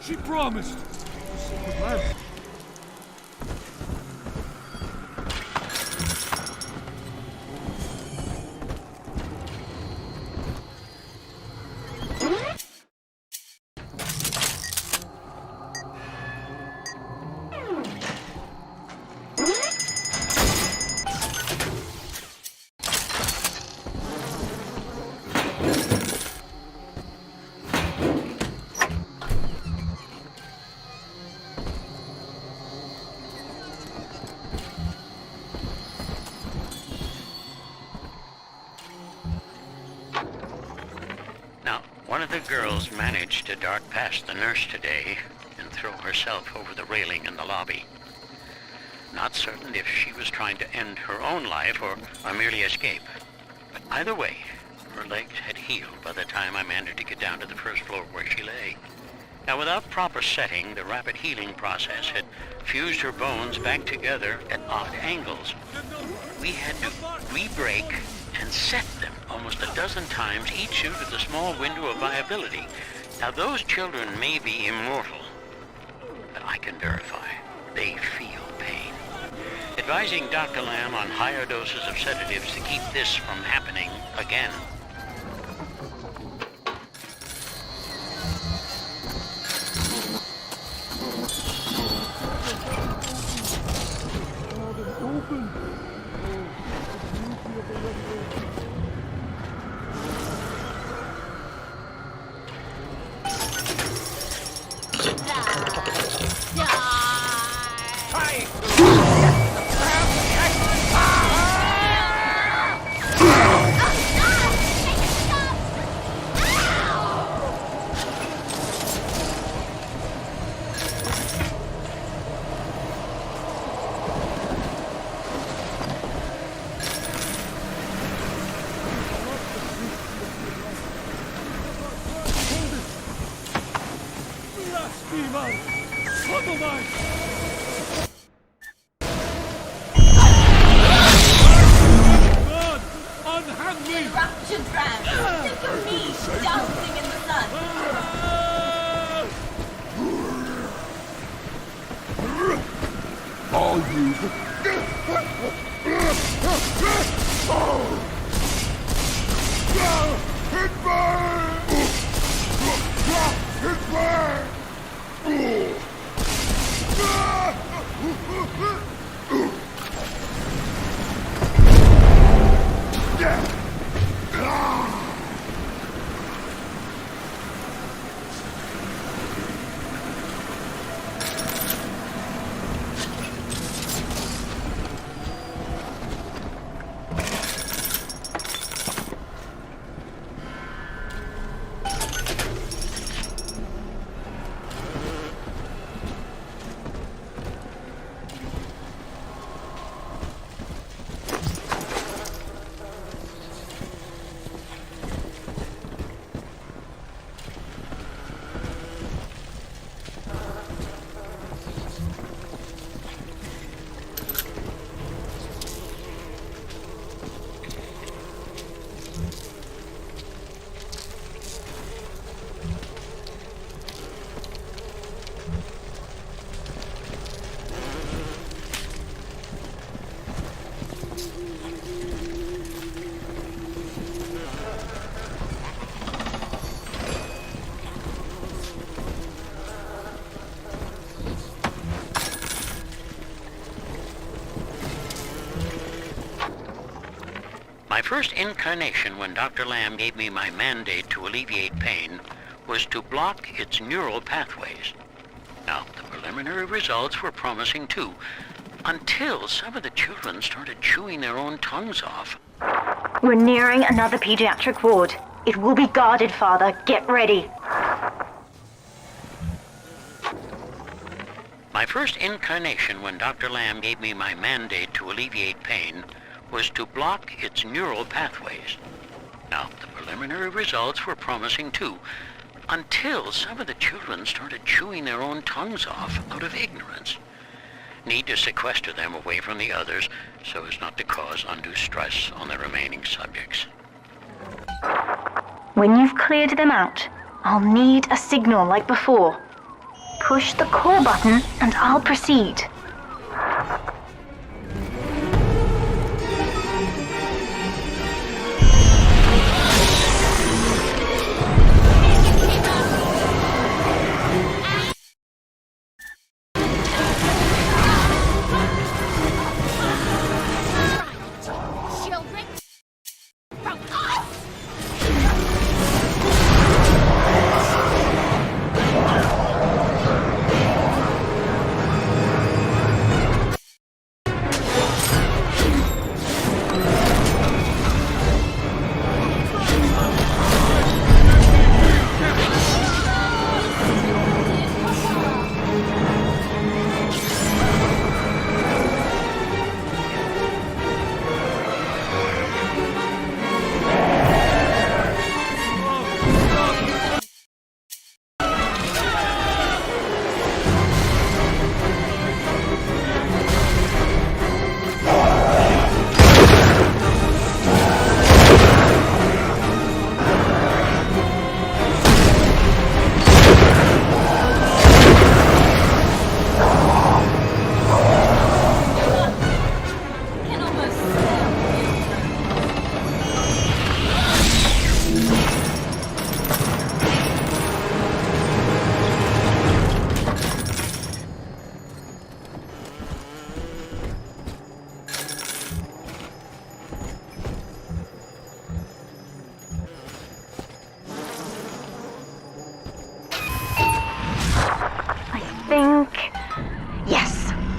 She promised. The secret land. One of the girls managed to dart past the nurse today and throw herself over the railing in the lobby. Not certain if she was trying to end her own life or merely escape. But either way, her legs had healed by the time I managed to get down to the first floor where she lay. Now, without proper setting, the rapid healing process had fused her bones back together at odd angles. We had to re-break and set them almost a dozen times, each due to the small window of viability. Now, those children may be immortal, but I can verify they feel pain. Advising Dr. Lamb on higher doses of sedatives to keep this from happening again. My first incarnation when Dr. Lamb gave me my mandate to alleviate pain was to block its neural pathways. Now, the preliminary results were promising too, until some of the children started chewing their own tongues off. We're nearing another pediatric ward. It will be guarded, Father. Get ready. My first incarnation when Dr. Lamb gave me my mandate to alleviate pain was to block its neural pathways. Now, the preliminary results were promising too, until some of the children started chewing their own tongues off out of ignorance. Need to sequester them away from the others so as not to cause undue stress on the remaining subjects. When you've cleared them out, I'll need a signal like before. Push the call button and I'll proceed.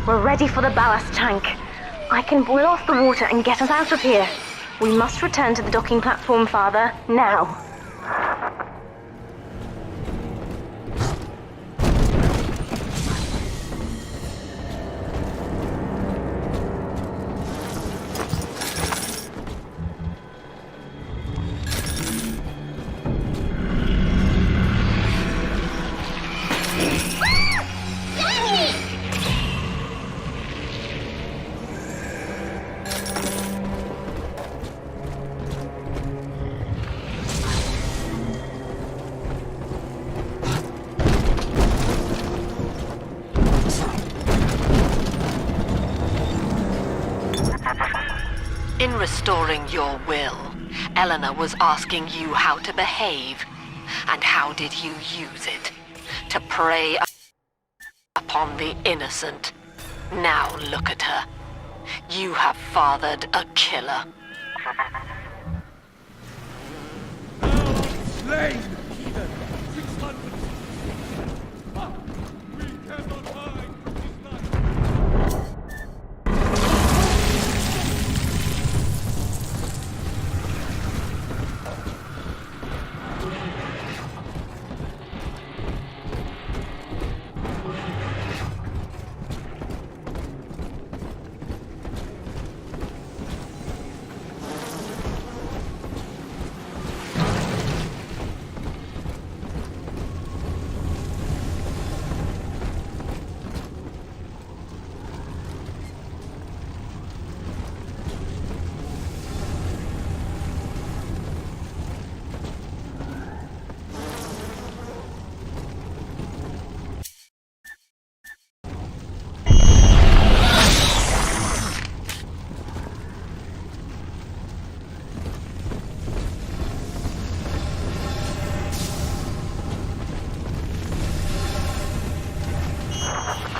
We're ready for the ballast tank. I can boil off the water and get us out of here. We must return to the docking platform, Father, now. In restoring your will, Eleanor was asking you how to behave. And how did you use it? To prey upon the innocent. Now look at her. You have fathered a killer. Slain! Heathen! 600! Ah, we cannot hide from his light!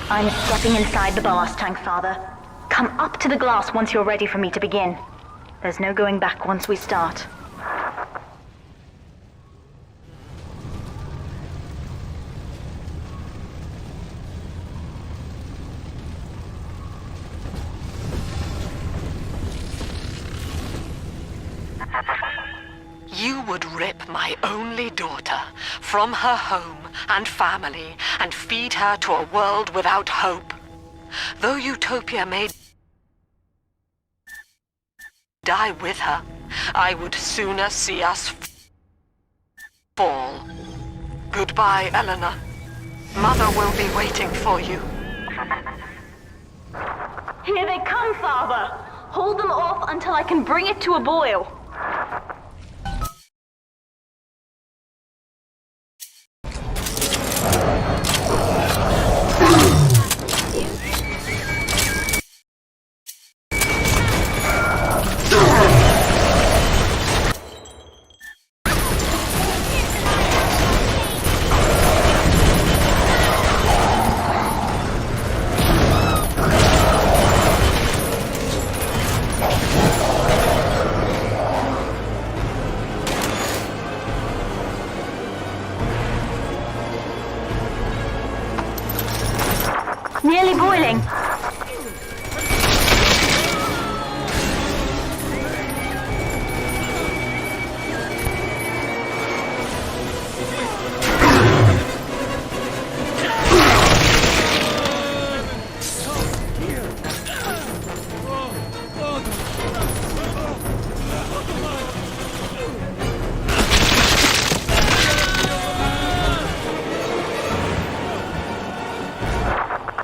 I'm stepping inside the ballast tank, Father. Come up to the glass once you're ready for me to begin. There's no going back once we start. You would rip my only daughter from her home and family and feed her to a world without hope. Though Utopia may die with her, I would sooner see us fall. Goodbye, Eleanor. Mother will be waiting for you. Here they come, Father! Hold them off until I can bring it to a boil. Nearly boiling.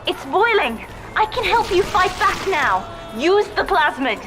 It's boiling! I can help you fight back now! Use the plasmid!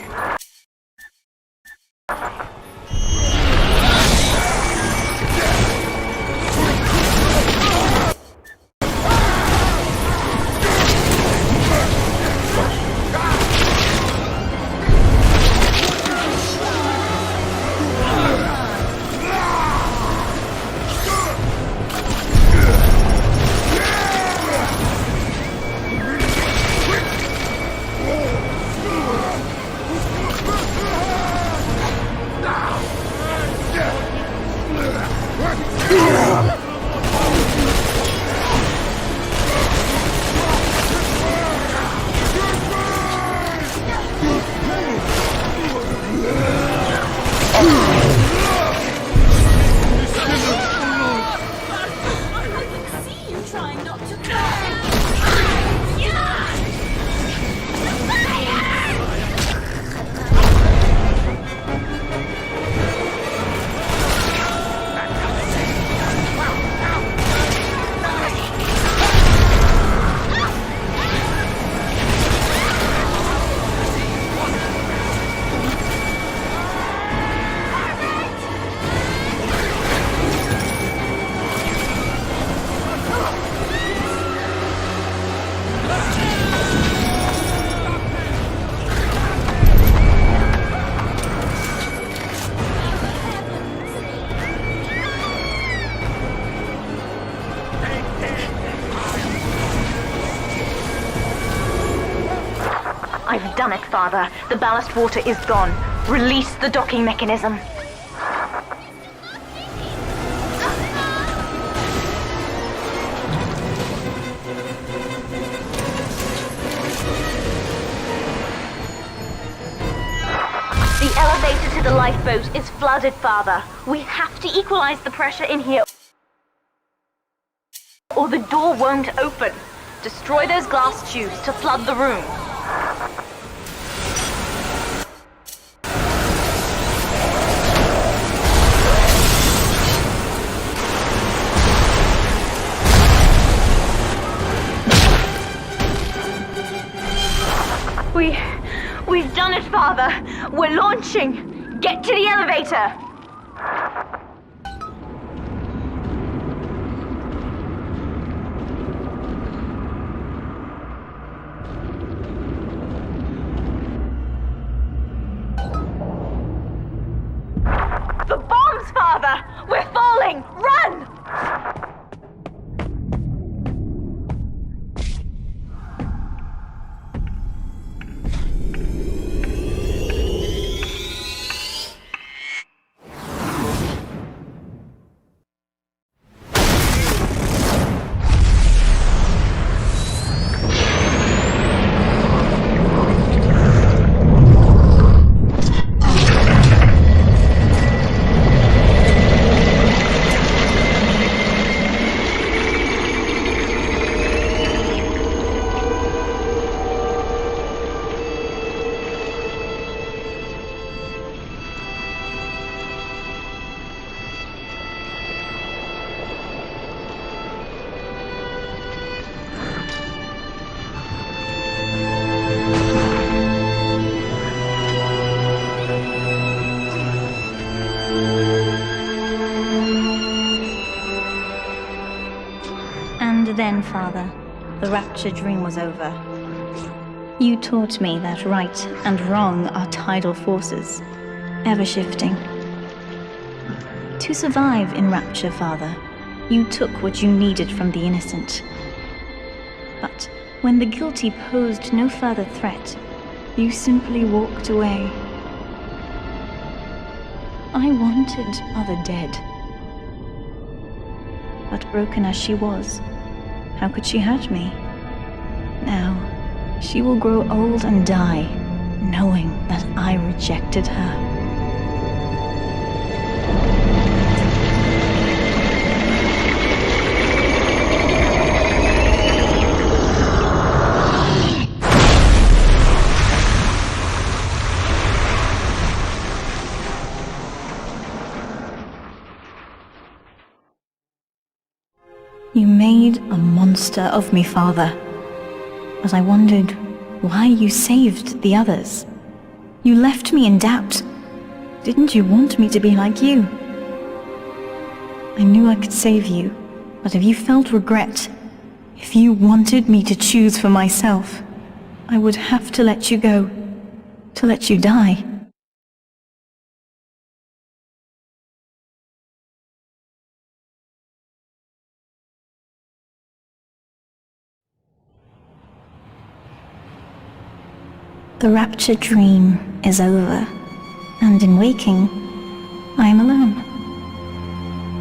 I've done it, Father. The ballast water is gone. Release the docking mechanism. The elevator to the lifeboat is flooded, Father. We have to equalize the pressure in here, or the door won't open. Destroy those glass tubes to flood the room. We've done it, Father. We're launching. Get to the elevator. The bombs, Father! We're falling! Run! Then, Father, the rapture dream was over. You taught me that right and wrong are tidal forces, ever shifting. To survive in rapture, Father, you took what you needed from the innocent. But when the guilty posed no further threat, you simply walked away. I wanted Mother dead. But broken as she was, how could she hurt me? Now, she will grow old and die, knowing that I rejected her. You made a monster of me, Father. But I wondered why you saved the others. You left me in doubt. Didn't you want me to be like you? I knew I could save you, but if you felt regret, if you wanted me to choose for myself, I would have to let you go, to let you die. The rapture dream is over, and in waking, I am alone.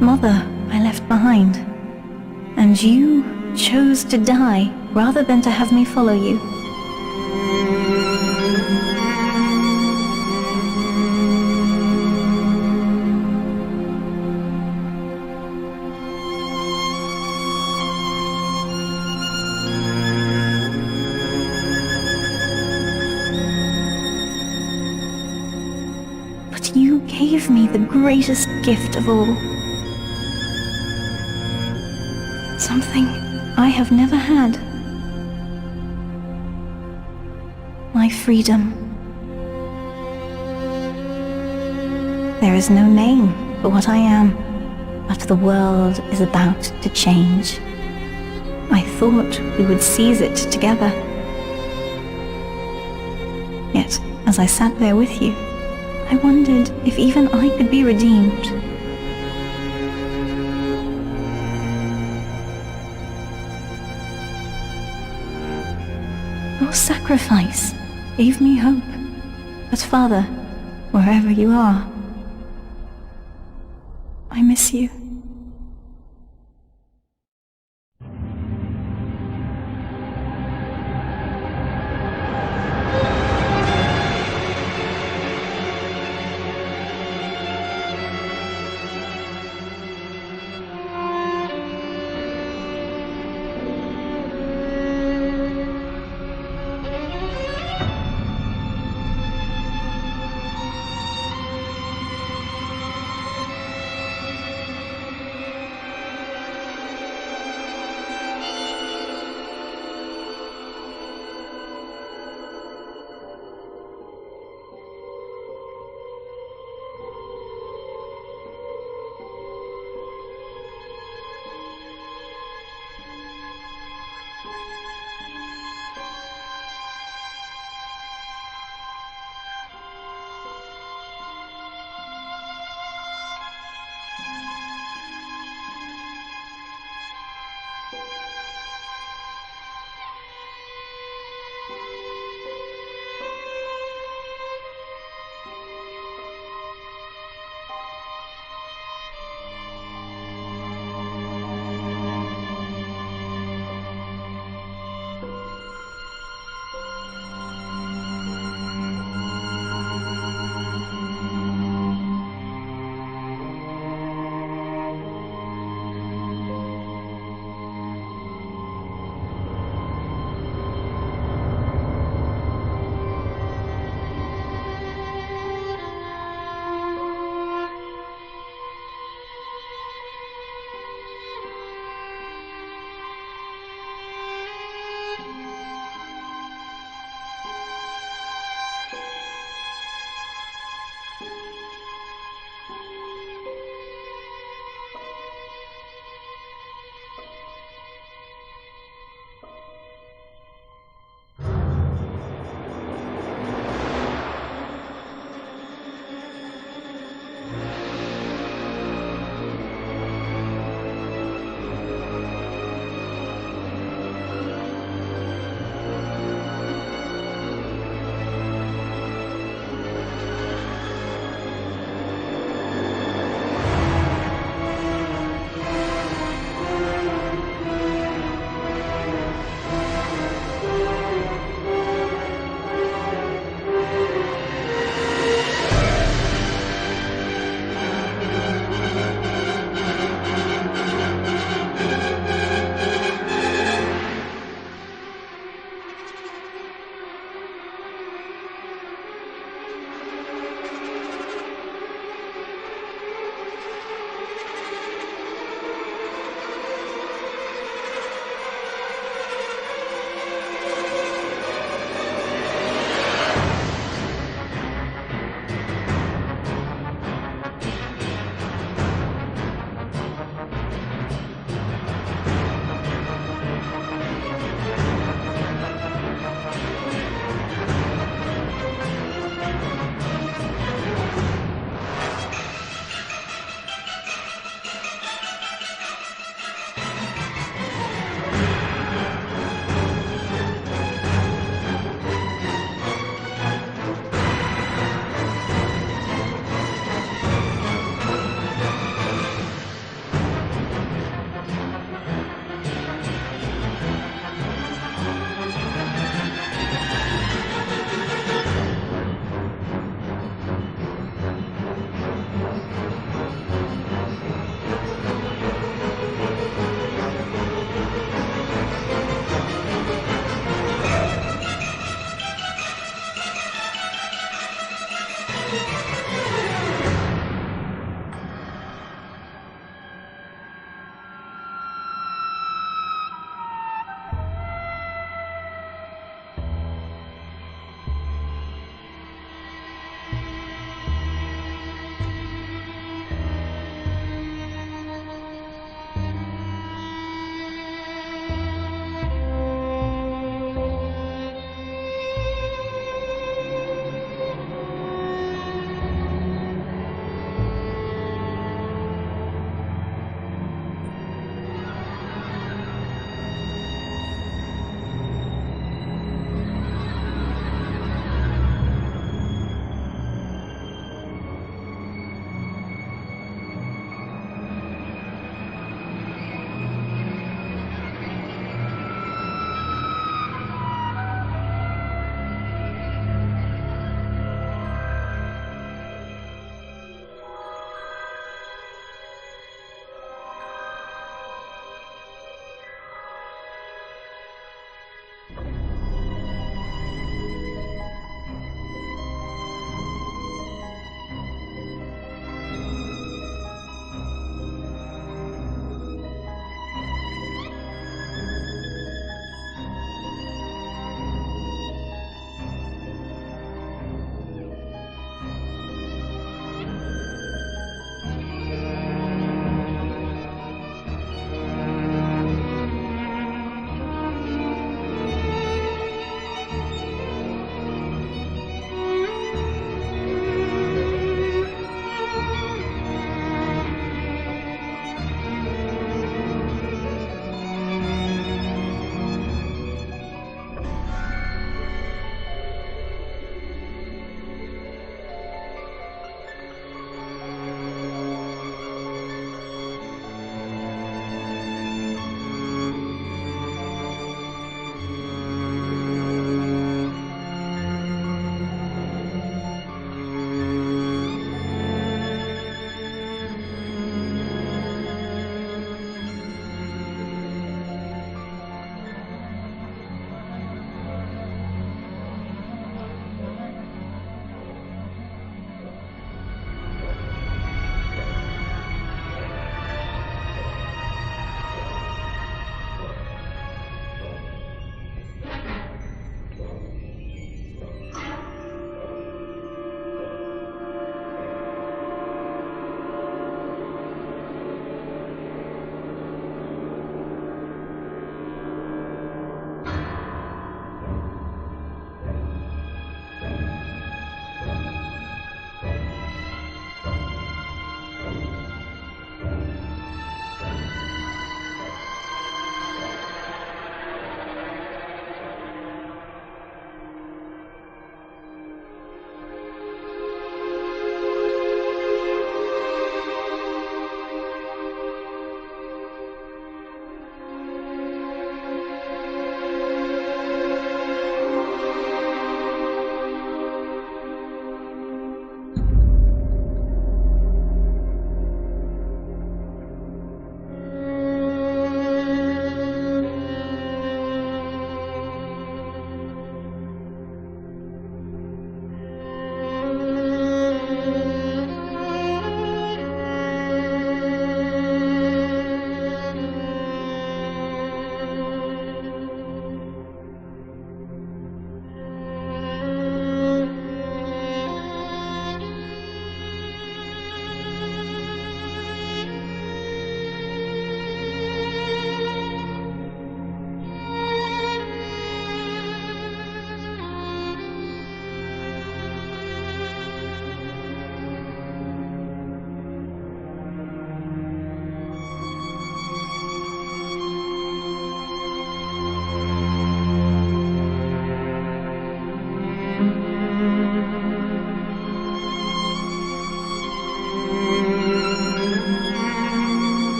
Mother, I left behind, and you chose to die rather than to have me follow you. You gave me the greatest gift of all. Something I have never had. My freedom. There is no name for what I am, but the world is about to change. I thought we would seize it together. Yet, as I sat there with you, I wondered if even I could be redeemed. Your sacrifice, gave me hope. But Father, wherever you are, I miss you.